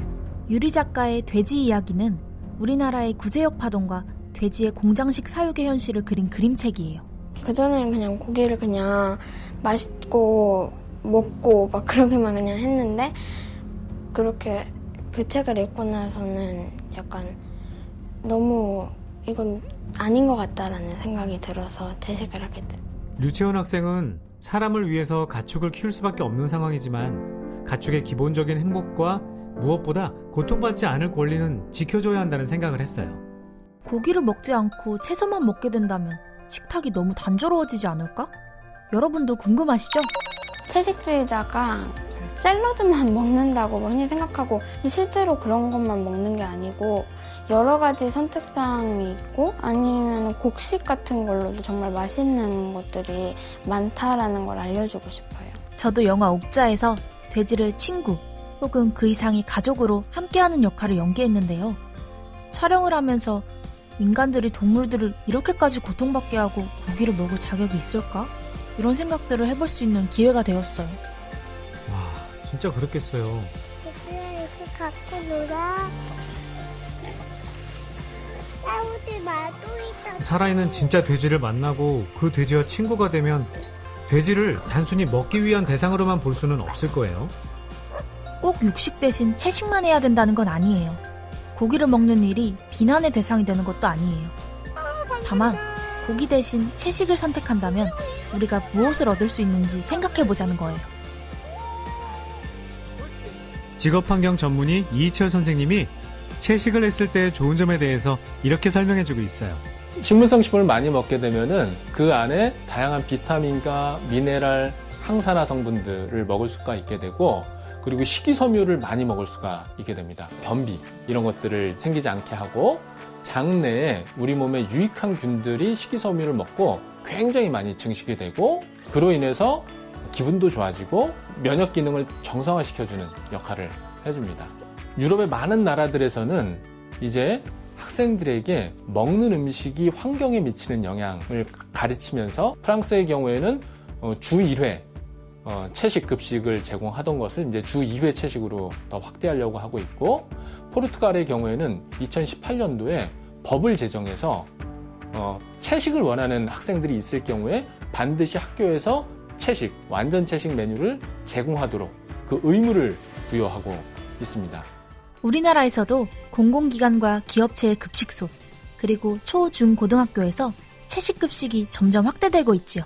유리 작가의 돼지 이야기는 우리나라의 구제역 파동과 돼지의 공장식 사육의 현실을 그린 그림책이에요. 그전에는 그냥 고기를 그냥 맛있고 먹고 막 그러기만 그냥 했는데 그렇게 그 책을 읽고 나서는 약간 너무 이건 아닌 것 같다라는 생각이 들어서 채식을 하게 됐어요. 류채원 학생은 사람을 위해서 가축을 키울 수밖에 없는 상황이지만 가축의 기본적인 행복과 무엇보다 고통받지 않을 권리는 지켜줘야 한다는 생각을 했어요. 고기를 먹지 않고 채소만 먹게 된다면 식탁이 너무 단조로워지지 않을까? 여러분도 궁금하시죠? 채식주의자가 샐러드만 먹는다고 흔히 생각하고 실제로 그런 것만 먹는 게 아니고 여러 가지 선택사항이 있고 아니면 곡식 같은 걸로도 정말 맛있는 것들이 많다라는 걸 알려주고 싶어요. 저도 영화 옥자에서 돼지를 친구 혹은 그 이상의 가족으로 함께하는 역할을 연기했는데요. 촬영을 하면서 인간들이 동물들을 이렇게까지 고통받게 하고 고기를 먹을 자격이 있을까? 이런 생각들을 해볼 수 있는 기회가 되었어요. 와, 진짜 그렇겠어요. 이렇게 갖고 놀아. 싸우지 마도 있다. 살아있는 진짜 돼지를 만나고 그 돼지와 친구가 되면 돼지를 단순히 먹기 위한 대상으로만 볼 수는 없을 거예요. 꼭 육식 대신 채식만 해야 된다는 건 아니에요. 고기를 먹는 일이 비난의 대상이 되는 것도 아니에요. 다만 고기 대신 채식을 선택한다면 우리가 무엇을 얻을 수 있는지 생각해보자는 거예요. 직업환경 전문의 이희철 선생님이 채식을 했을 때의 좋은 점에 대해서 이렇게 설명해주고 있어요. 식물성 식품을 많이 먹게 되면은 그 안에 다양한 비타민과 미네랄, 항산화 성분들을 먹을 수가 있게 되고 그리고 식이섬유를 많이 먹을 수가 있게 됩니다. 변비 이런 것들을 생기지 않게 하고 장내에 우리 몸에 유익한 균들이 식이섬유를 먹고 굉장히 많이 증식이 되고 그로 인해서 기분도 좋아지고 면역 기능을 정상화시켜주는 역할을 해줍니다. 유럽의 많은 나라들에서는 이제 학생들에게 먹는 음식이 환경에 미치는 영향을 가르치면서 프랑스의 경우에는 주 1회 채식 급식을 제공하던 것을 이제 주 2회 채식으로 더 확대하려고 하고 있고, 포르투갈의 경우에는 2018년도에 법을 제정해서 채식을 원하는 학생들이 있을 경우에 반드시 학교에서 채식, 완전 채식 메뉴를 제공하도록 그 의무를 부여하고 있습니다. 우리나라에서도 공공기관과 기업체의 급식소, 그리고 초, 중, 고등학교에서 채식급식이 점점 확대되고 있지요.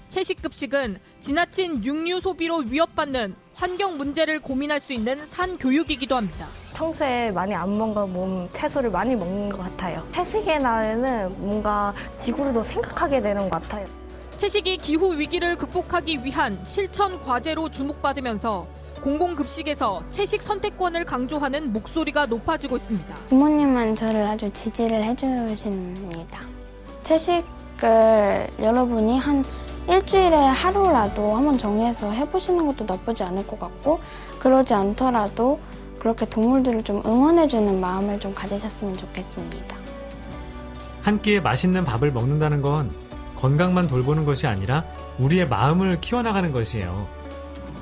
채식급식은 지나친 육류 소비로 위협받는 환경 문제를 고민할 수 있는 산교육이기도 합니다. 평소에 많이 안 먹은 채소를 많이 먹는 것 같아요. 채식의 날에는 뭔가 지구를 더 생각하게 되는 것 같아요. 채식이 기후 위기를 극복하기 위한 실천 과제로 주목받으면서 공공급식에서 채식 선택권을 강조하는 목소리가 높아지고 있습니다. 부모님은 저를 아주 지지를 해주십니다. 채식을 여러분이 한 일주일에 하루라도 한번 정해서 해보시는 것도 나쁘지 않을 것 같고, 그러지 않더라도 그렇게 동물들을 좀 응원해주는 마음을 좀 가지셨으면 좋겠습니다. 한 끼에 맛있는 밥을 먹는다는 건 건강만 돌보는 것이 아니라 우리의 마음을 키워나가는 것이에요.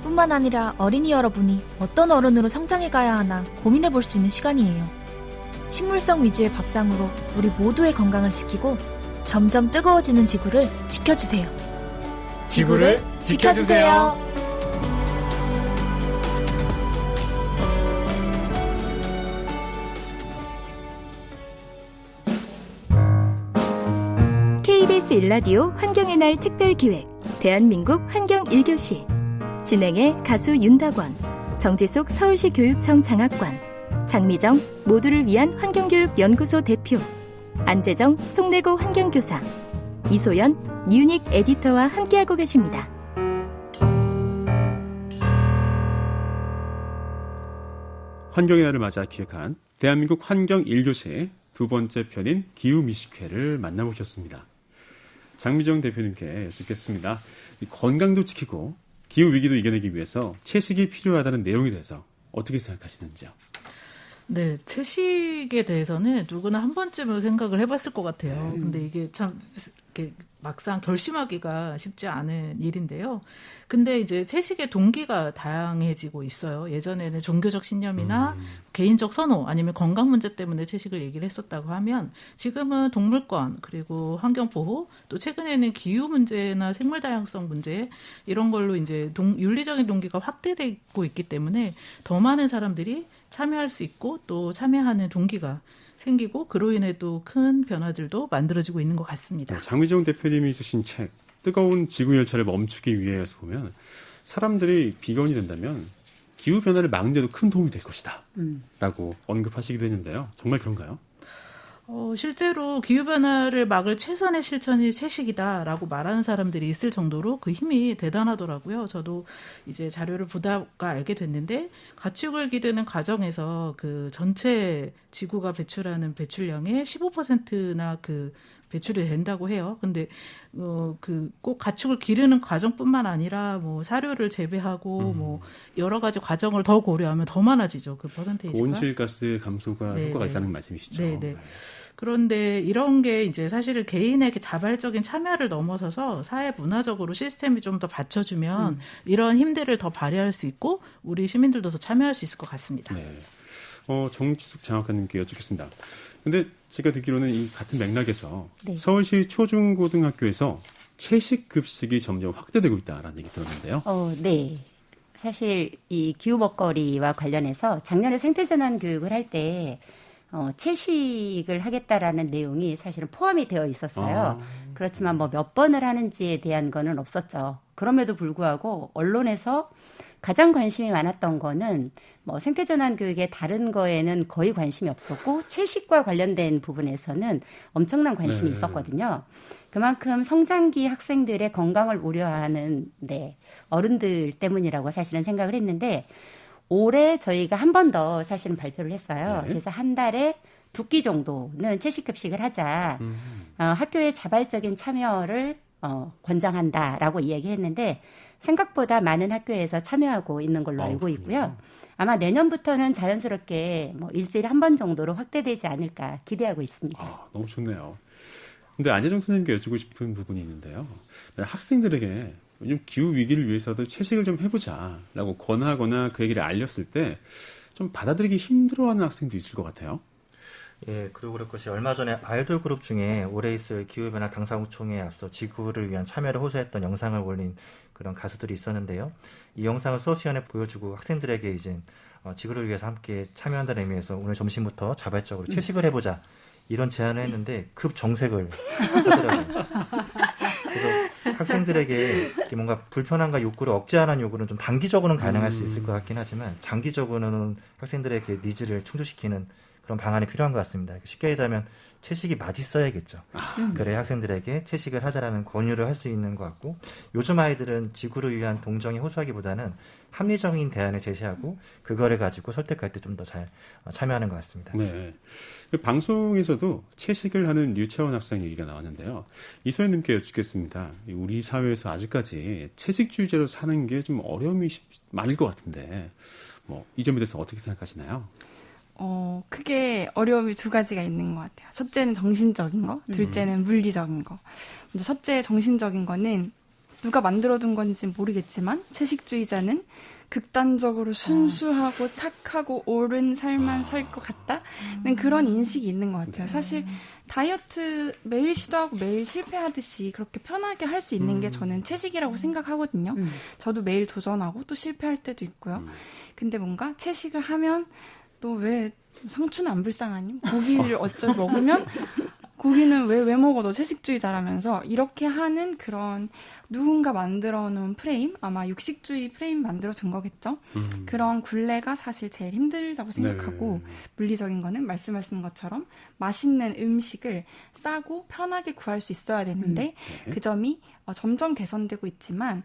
뿐만 아니라 어린이 여러분이 어떤 어른으로 성장해 가야 하나 고민해 볼 수 있는 시간이에요. 식물성 위주의 밥상으로 우리 모두의 건강을 지키고 점점 뜨거워지는 지구를 지켜주세요. 지구를 지켜주세요. KBS 일라디오 환경의 날 특별기획 대한민국 환경 1교시 진행의 가수 윤덕원, 정지숙 서울시 교육청 장학관, 장미정 모두를 위한 환경교육 연구소 대표, 안재정 송내고 환경교사, 이소연 유닉 에디터와 함께하고 계십니다. 환경의 날을 맞아 기획한 대한민국 환경 1교시 두 번째 편인 기후미식회를 만나보셨습니다. 장미정 대표님께 여쭙겠습니다. 건강도 지키고 기후위기도 이겨내기 위해서 채식이 필요하다는 내용에 대해서 어떻게 생각하시는지요? 네, 채식에 대해서는 누구나 한 번쯤은 생각을 해봤을 것 같아요. 근데 이게 참 이렇게 막상 결심하기가 쉽지 않은 일인데요. 근데 이제 채식의 동기가 다양해지고 있어요. 예전에는 종교적 신념이나 개인적 선호 아니면 건강 문제 때문에 채식을 얘기를 했었다고 하면, 지금은 동물권 그리고 환경 보호, 또 최근에는 기후 문제나 생물 다양성 문제, 이런 걸로 이제 윤리적인 동기가 확대되고 있기 때문에 더 많은 사람들이 참여할 수 있고 또 참여하는 동기가 생기고, 그로 인해 또 큰 변화들도 만들어지고 있는 것 같습니다. 장미정 대표님이 쓰신 책 뜨거운 지구 열차를 멈추기 위해서 보면, 사람들이 비건이 된다면 기후 변화를 막는 데도 큰 도움이 될 것이다 라고 언급하시기도 했는데요. 정말 그런가요? 실제로 기후변화를 막을 최선의 실천이 채식이다라고 말하는 사람들이 있을 정도로 그 힘이 대단하더라고요. 저도 이제 자료를 보다가 알게 됐는데, 가축을 기르는 과정에서 그 전체 지구가 배출하는 배출량의 15%나 그 배출이 된다고 해요. 근데 꼭 가축을 기르는 과정뿐만 아니라 뭐 사료를 재배하고 뭐 여러 가지 과정을 더 고려하면 더 많아지죠. 그 퍼센테이지가. 온실가스 감소가 효과가 있다는 말씀이시죠. 네. 그런데 이런 게 이제 사실은 개인의 자발적인 참여를 넘어서서 사회 문화적으로 시스템이 좀 더 받쳐주면 이런 힘들을 더 발휘할 수 있고 우리 시민들도 더 참여할 수 있을 것 같습니다. 네. 정지숙 장학관님께 여쭙겠습니다. 근데 제가 듣기로는 이 같은 맥락에서 서울시 초중고등학교에서 채식 급식이 점점 확대되고 있다라는 얘기 들었는데요. 네. 사실 이 기후 먹거리와 관련해서 작년에 생태전환 교육을 할 때 채식을 하겠다라는 내용이 사실은 포함이 되어 있었어요. 그렇지만 뭐 몇 번을 하는지에 대한 거는 없었죠. 그럼에도 불구하고 언론에서 가장 관심이 많았던 거는 뭐 생태전환 교육의 다른 거에는 거의 관심이 없었고, 채식과 관련된 부분에서는 엄청난 관심이 있었거든요. 그만큼 성장기 학생들의 건강을 우려하는 어른들 때문이라고 사실은 생각을 했는데, 올해 저희가 한 번 더 사실은 발표를 했어요. 그래서 한 달에 2끼 정도는 채식급식을 하자. 학교의 자발적인 참여를 권장한다라고 이야기했는데, 생각보다 많은 학교에서 참여하고 있는 걸로 알고 있고요. 아마 내년부터는 자연스럽게 뭐 일주일에 한 번 정도로 확대되지 않을까 기대하고 있습니다. 너무 좋네요. 근데 안재정 선생님께 여쭈고 싶은 부분이 있는데요. 학생들에게 요즘 기후 위기를 위해서도 채식을 좀 해보자라고 권하거나 그 얘기를 알렸을 때 좀 받아들이기 힘들어하는 학생도 있을 것 같아요. 예, 그리고 그럴 것이 얼마 전에 아이돌 그룹 중에 올해 있을 기후변화 당사국총회에 앞서 지구를 위한 참여를 호소했던 영상을 올린 그런 가수들이 있었는데요. 이 영상을 수업 시간에 보여주고 학생들에게 이제 지구를 위해서 함께 참여한다는 의미에서 오늘 점심부터 자발적으로 채식을 해보자 이런 제안을 했는데 급 정색을 하더라고요. 그래서 학생들에게 뭔가 불편함과 욕구를 억제하는 요구는 좀 단기적으로는 가능할 수 있을 것 같긴 하지만 장기적으로는 학생들에게 니즈를 충족시키는 그런 방안이 필요한 것 같습니다. 쉽게 얘기하면 채식이 맛있어야겠죠. 그래 학생들에게 채식을 하자라는 권유를 할 수 있는 것 같고 요즘 아이들은 지구를 위한 동정에 호소하기보다는 합리적인 대안을 제시하고 그거를 가지고 설득할 때 좀 더 잘 참여하는 것 같습니다. 네. 방송에서도 채식을 하는 유채원 학생 얘기가 나왔는데요. 이소연님께 여쭙겠습니다. 우리 사회에서 아직까지 채식주의자로 사는 게 좀 어려움이 많을 것 같은데 이 점에 대해서 어떻게 생각하시나요? 크게 어려움이 두 가지가 있는 것 같아요. 첫째는 정신적인 거, 둘째는 물리적인 거. 먼저 첫째 정신적인 거는 누가 만들어둔 건지 모르겠지만 채식주의자는 극단적으로 순수하고 착하고 옳은 삶만 살 것 같다는 그런 인식이 있는 것 같아요. 사실 다이어트 매일 시도하고 매일 실패하듯이 그렇게 편하게 할 수 있는 게 저는 채식이라고 생각하거든요. 저도 매일 도전하고 또 실패할 때도 있고요. 근데 뭔가 채식을 하면 너 왜 상추는 안 불쌍하니? 고기를 어쩔 먹으면 고기는 왜 먹어? 너 채식주의자라면서 이렇게 하는 그런 누군가 만들어 놓은 프레임, 아마 육식주의 프레임 만들어 둔 거겠죠. 그런 굴레가 사실 제일 힘들다고 생각하고 물리적인 거는 말씀하신 것처럼 맛있는 음식을 싸고 편하게 구할 수 있어야 되는데 그 점이 점점 개선되고 있지만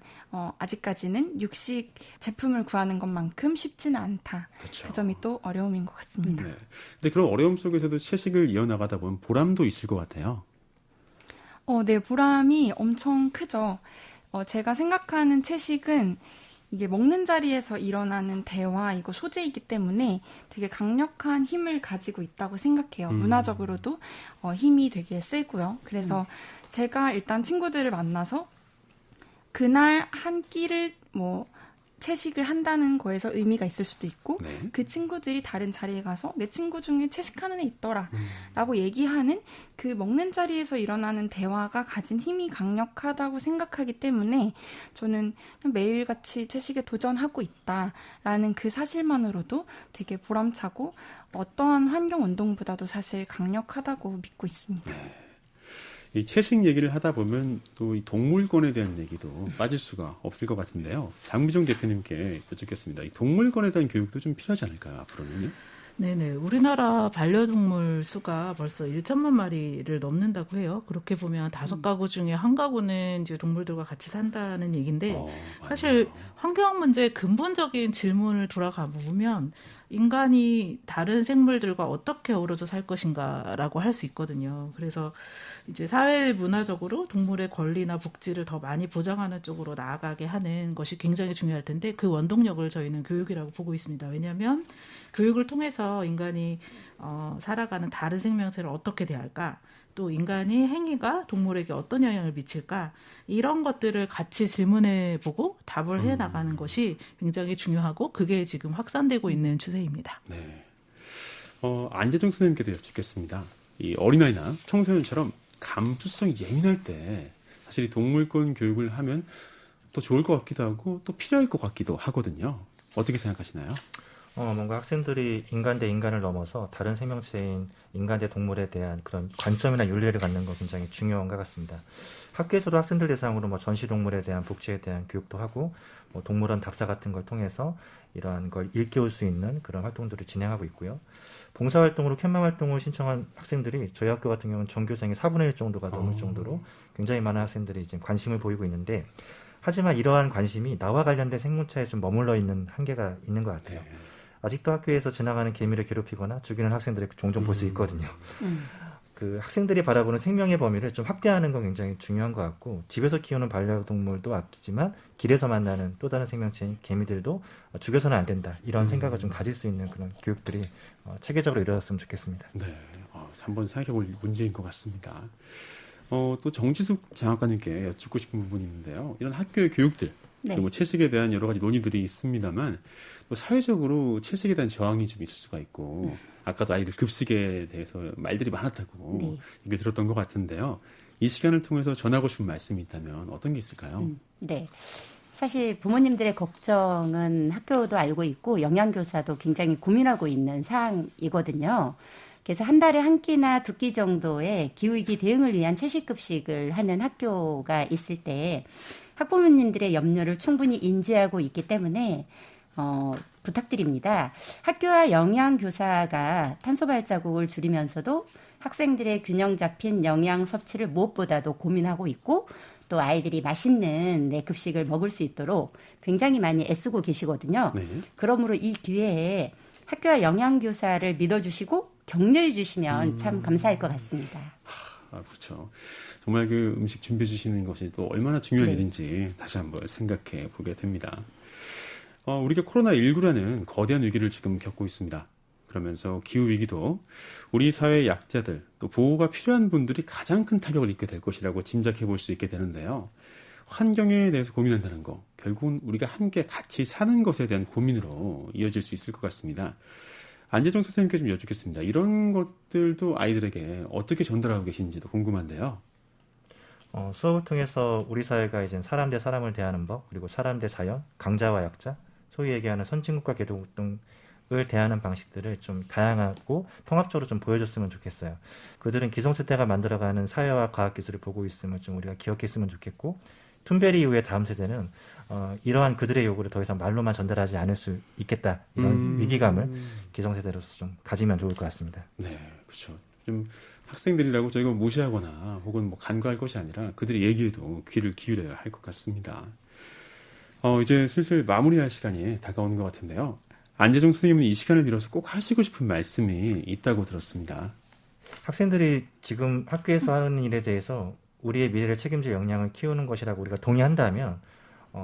아직까지는 육식 제품을 구하는 것만큼 쉽지는 않다. 그렇죠. 그 점이 또 어려움인 것 같습니다. 네. 근데 그런 어려움 속에서도 채식을 이어나가다 보면 보람도 있을 것 같아요. 네, 보람이 엄청 크죠. 제가 생각하는 채식은 이게 먹는 자리에서 일어나는 대화이고 소재이기 때문에 되게 강력한 힘을 가지고 있다고 생각해요. 문화적으로도 힘이 되게 세고요. 그래서 제가 일단 친구들을 만나서 그날 한 끼를 채식을 한다는 거에서 의미가 있을 수도 있고 그 친구들이 다른 자리에 가서 내 친구 중에 채식하는 애 있더라 라고 얘기하는 그 먹는 자리에서 일어나는 대화가 가진 힘이 강력하다고 생각하기 때문에 저는 매일같이 채식에 도전하고 있다라는 그 사실만으로도 되게 보람차고 어떠한 환경운동보다도 사실 강력하다고 믿고 있습니다. 이 채식 얘기를 하다 보면 또 이 동물권에 대한 얘기도 빠질 수가 없을 것 같은데요. 장미정 대표님께 여쭙겠습니다. 이 동물권에 대한 교육도 좀 필요하지 않을까요, 앞으로는요? 네네. 우리나라 반려동물 수가 벌써 1천만 마리를 넘는다고 해요. 그렇게 보면 5가구 중에 1가구는 이제 동물들과 같이 산다는 얘기인데 사실 환경 문제의 근본적인 질문을 돌아가 보면 인간이 다른 생물들과 어떻게 어우러져 살 것인가라고 할 수 있거든요. 그래서 이제 사회 문화적으로 동물의 권리나 복지를 더 많이 보장하는 쪽으로 나아가게 하는 것이 굉장히 중요할 텐데 그 원동력을 저희는 교육이라고 보고 있습니다. 왜냐하면 교육을 통해서 인간이 살아가는 다른 생명체를 어떻게 대할까? 또 인간의 행위가 동물에게 어떤 영향을 미칠까? 이런 것들을 같이 질문해보고 답을 해나가는 것이 굉장히 중요하고 그게 지금 확산되고 있는 추세입니다. 네. 안재정 선생님께도 여쭙겠습니다. 이 어린아이나 청소년처럼 감수성이 예민할 때 사실 이 동물권 교육을 하면 더 좋을 것 같기도 하고 또 필요할 것 같기도 하거든요. 어떻게 생각하시나요? 뭔가 학생들이 인간 대 인간을 넘어서 다른 생명체인 인간 대 동물에 대한 그런 관점이나 윤리를 갖는 거 굉장히 중요한 것 같습니다. 학교에서도 학생들 대상으로 전시동물에 대한 복지에 대한 교육도 하고 동물원 답사 같은 걸 통해서 이러한 걸 일깨울 수 있는 그런 활동들을 진행하고 있고요. 봉사활동으로 캠핑활동을 신청한 학생들이 저희 학교 같은 경우는 전교생의 4분의 1 정도가 넘을 정도로 굉장히 많은 학생들이 이제 관심을 보이고 있는데 하지만 이러한 관심이 나와 관련된 생물체에 좀 머물러 있는 한계가 있는 것 같아요. 아직도 학교에서 지나가는 개미를 괴롭히거나 죽이는 학생들을 종종 볼 수 있거든요. 그 학생들이 바라보는 생명의 범위를 좀 확대하는 건 굉장히 중요한 것 같고, 집에서 키우는 반려동물도 아끼지만 길에서 만나는 또 다른 생명체인 개미들도 죽여서는 안 된다, 이런 생각을 좀 가질 수 있는 그런 교육들이 체계적으로 이루어졌으면 좋겠습니다. 네, 한번 생각해볼 문제인 것 같습니다. 또 정지숙 장학관님께 여쭙고 싶은 부분이 있는데요. 이런 학교의 교육들, 네. 그리고 채식에 대한 여러 가지 논의들이 있습니다만, 또 사회적으로 채식에 대한 저항이 좀 있을 수가 있고, 아까도 아이들 급식에 대해서 말들이 많았다고 네. 얘기 들었던 것 같은데요. 이 시간을 통해서 전하고 싶은 말씀이 있다면 어떤 게 있을까요? 네. 사실 부모님들의 걱정은 학교도 알고 있고 영양교사도 굉장히 고민하고 있는 사항이거든요. 그래서 한 달에 한 끼나 두 끼 정도의 기후위기 대응을 위한 채식급식을 하는 학교가 있을 때 학부모님들의 염려를 충분히 인지하고 있기 때문에 부탁드립니다. 학교와 영양교사가 탄소 발자국을 줄이면서도 학생들의 균형 잡힌 영양 섭취를 무엇보다도 고민하고 있고, 또 아이들이 맛있는 급식을 먹을 수 있도록 굉장히 많이 애쓰고 계시거든요. 네. 그러므로 이 기회에 학교와 영양교사를 믿어주시고 격려해 주시면 참 감사할 것 같습니다. 그렇죠. 정말 그 음식 준비해 주시는 것이 또 얼마나 중요한 네. 일인지 다시 한번 생각해 보게 됩니다. 우리가 코로나19라는 거대한 위기를 지금 겪고 있습니다. 그러면서 기후위기도 우리 사회의 약자들, 또 보호가 필요한 분들이 가장 큰 타격을 입게 될 것이라고 짐작해 볼 수 있게 되는데요. 환경에 대해서 고민한다는 거, 결국은 우리가 함께 같이 사는 것에 대한 고민으로 이어질 수 있을 것 같습니다. 안재정 선생님께 좀 여쭙겠습니다. 이런 것들도 아이들에게 어떻게 전달하고 계신지도 궁금한데요. 수업을 통해서 우리 사회가 이제 사람 대 사람을 대하는 법, 그리고 사람 대 자연, 강자와 약자, 소위 얘기하는 선진국과 개도국을 대하는 방식들을 좀 다양하고 통합적으로 좀 보여줬으면 좋겠어요. 그들은 기성세대가 만들어가는 사회와 과학기술을 보고 있음을 좀 우리가 기억했으면 좋겠고, 툰베리 이후의 다음 세대는 이러한 그들의 요구를 더 이상 말로만 전달하지 않을 수 있겠다, 이런 위기감을 기성세대로서 좀 가지면 좋을 것 같습니다. 네, 그렇죠. 좀 학생들이라고 저희가 무시하거나 혹은 뭐 간과할 것이 아니라 그들의 얘기에도 귀를 기울여야 할 것 같습니다. 이제 슬슬 마무리할 시간이 다가오는 것 같은데요. 안재정 선생님은 이 시간을 빌어서 꼭 하시고 싶은 말씀이 있다고 들었습니다. 학생들이 지금 학교에서 하는 일에 대해서 우리의 미래를 책임질 역량을 키우는 것이라고 우리가 동의한다면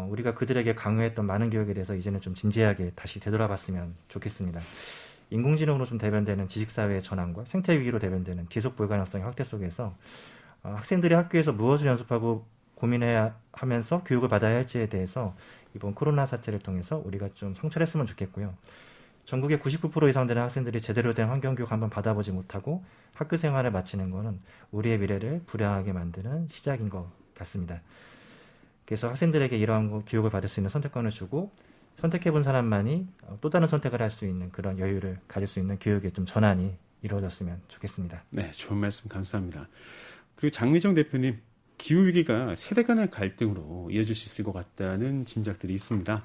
우리가 그들에게 강요했던 많은 교육에 대해서 이제는 좀 진지하게 다시 되돌아봤으면 좋겠습니다. 인공지능으로 좀 대변되는 지식사회의 전환과 생태위기로 대변되는 지속 불가능성의 확대 속에서 학생들이 학교에서 무엇을 연습하고 고민해야 하면서 교육을 받아야 할지에 대해서 이번 코로나 사태를 통해서 우리가 좀 성찰했으면 좋겠고요. 전국의 99% 이상 되는 학생들이 제대로 된 환경교육 한번 받아보지 못하고 학교 생활을 마치는 것은 우리의 미래를 불행하게 만드는 시작인 것 같습니다. 그래서 학생들에게 이러한 교육을 받을 수 있는 선택권을 주고 선택해본 사람만이 또 다른 선택을 할 수 있는 그런 여유를 가질 수 있는 교육의 좀 전환이 이루어졌으면 좋겠습니다. 네, 좋은 말씀 감사합니다. 그리고 장미정 대표님, 기후위기가 세대 간의 갈등으로 이어질 수 있을 것 같다는 짐작들이 있습니다.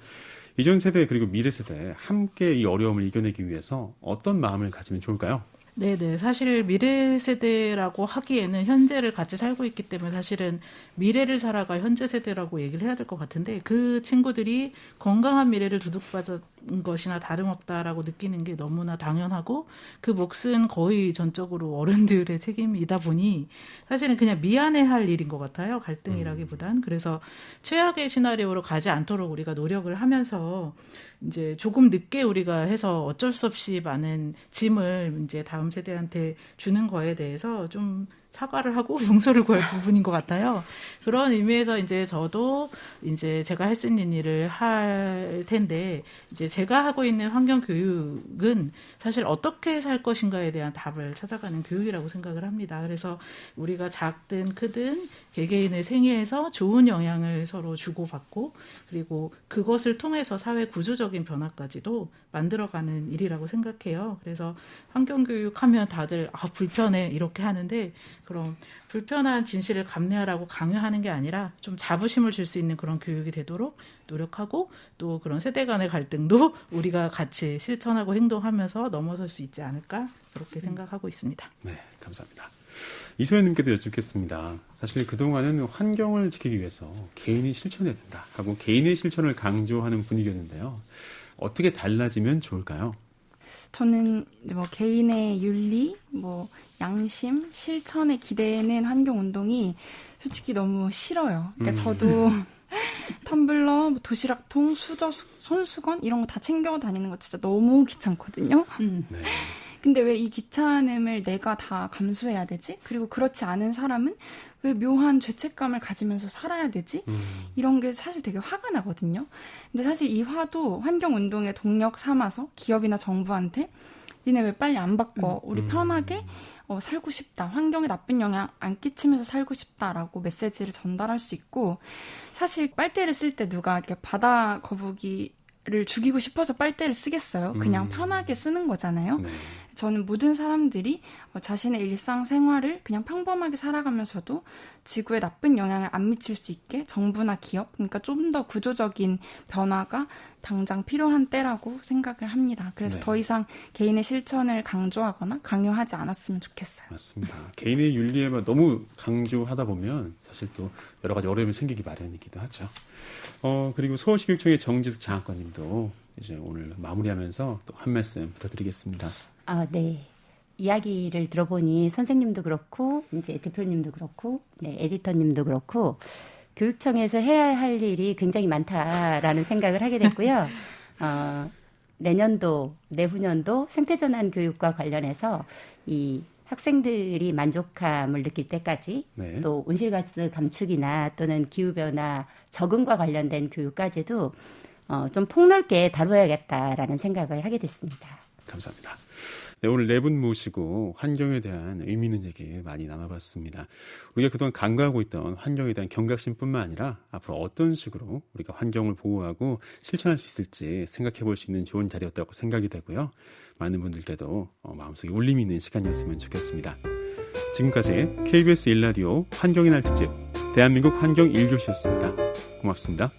이전 세대 그리고 미래 세대 함께 이 어려움을 이겨내기 위해서 어떤 마음을 가지면 좋을까요? 네네. 사실 미래 세대라고 하기에는 현재를 같이 살고 있기 때문에 사실은 미래를 살아갈 현재 세대라고 얘기를 해야 될 것 같은데, 그 친구들이 건강한 미래를 두둑받은 것이나 다름없다라고 느끼는 게 너무나 당연하고, 그 몫은 거의 전적으로 어른들의 책임이다 보니 사실은 그냥 미안해할 일인 것 같아요. 갈등이라기보단. 그래서 최악의 시나리오로 가지 않도록 우리가 노력을 하면서 이제 조금 늦게 우리가 해서 어쩔 수 없이 많은 짐을 이제 다음 세대한테 주는 거에 대해서 좀 사과를 하고 용서를 구할 부분인 것 같아요. 그런 의미에서 이제 저도 이제 제가 할 수 있는 일을 할 텐데, 이제 제가 하고 있는 환경 교육은 사실 어떻게 살 것인가에 대한 답을 찾아가는 교육이라고 생각을 합니다. 그래서 우리가 작든 크든 개개인의 생애에서 좋은 영향을 서로 주고받고, 그리고 그것을 통해서 사회 구조적인 변화까지도 만들어가는 일이라고 생각해요. 그래서 환경 교육하면 다들 불편해 이렇게 하는데, 그럼 불편한 진실을 감내하라고 강요하는 게 아니라 좀 자부심을 줄 수 있는 그런 교육이 되도록 노력하고, 또 그런 세대 간의 갈등도 우리가 같이 실천하고 행동하면서 넘어설 수 있지 않을까, 그렇게 생각하고 있습니다. 네, 감사합니다. 이소연님께도 여쭙겠습니다. 사실 그동안은 환경을 지키기 위해서 개인이 실천해야 된다 하고 개인의 실천을 강조하는 분위기였는데요. 어떻게 달라지면 좋을까요? 저는 뭐 개인의 윤리, 뭐 양심, 실천에 기대는 환경운동이 솔직히 너무 싫어요. 그러니까 저도 텀블러, 뭐 도시락통, 수저, 손수건 이런 거 다 챙겨 다니는 거 진짜 너무 귀찮거든요. 네. 근데 왜 이 귀찮음을 내가 다 감수해야 되지? 그리고 그렇지 않은 사람은 왜 묘한 죄책감을 가지면서 살아야 되지? 이런 게 사실 되게 화가 나거든요. 근데 사실 이 화도 환경운동의 동력 삼아서 기업이나 정부한테 니네 왜 빨리 안 바꿔? 우리 편하게 살고 싶다. 환경에 나쁜 영향 안 끼치면서 살고 싶다라고 메시지를 전달할 수 있고, 사실 빨대를 쓸 때 누가 이렇게 바다 거북이를 죽이고 싶어서 빨대를 쓰겠어요? 그냥 편하게 쓰는 거잖아요. 네. 저는 모든 사람들이 자신의 일상생활을 그냥 평범하게 살아가면서도 지구에 나쁜 영향을 안 미칠 수 있게 정부나 기업, 그러니까 좀 더 구조적인 변화가 당장 필요한 때라고 생각을 합니다. 그래서 네. 더 이상 개인의 실천을 강조하거나 강요하지 않았으면 좋겠어요. 맞습니다. 개인의 윤리에만 너무 강조하다 보면 사실 또 여러 가지 어려움이 생기기 마련이기도 하죠. 그리고 서울시교육청의 정지숙 장학관님도 이제 오늘 마무리하면서 또 한 말씀 부탁드리겠습니다. 네. 이야기를 들어보니 선생님도 그렇고 이제 대표님도 그렇고 에디터님도 그렇고 교육청에서 해야 할 일이 굉장히 많다라는 생각을 하게 됐고요. 내년도, 내후년도 생태전환 교육과 관련해서 이 학생들이 만족감을 느낄 때까지 네. 또 온실가스 감축이나 또는 기후변화 적응과 관련된 교육까지도 좀 폭넓게 다뤄야겠다라는 생각을 하게 됐습니다. 감사합니다. 네, 오늘 네 분 모시고 환경에 대한 의미 있는 얘기 많이 나눠봤습니다. 우리가 그동안 간과하고 있던 환경에 대한 경각심뿐만 아니라 앞으로 어떤 식으로 우리가 환경을 보호하고 실천할 수 있을지 생각해 볼 수 있는 좋은 자리였다고 생각이 되고요. 많은 분들께도 마음속에 울림이 있는 시간이었으면 좋겠습니다. 지금까지 KBS 1라디오 환경의 날 특집 대한민국 환경 1교시였습니다. 고맙습니다.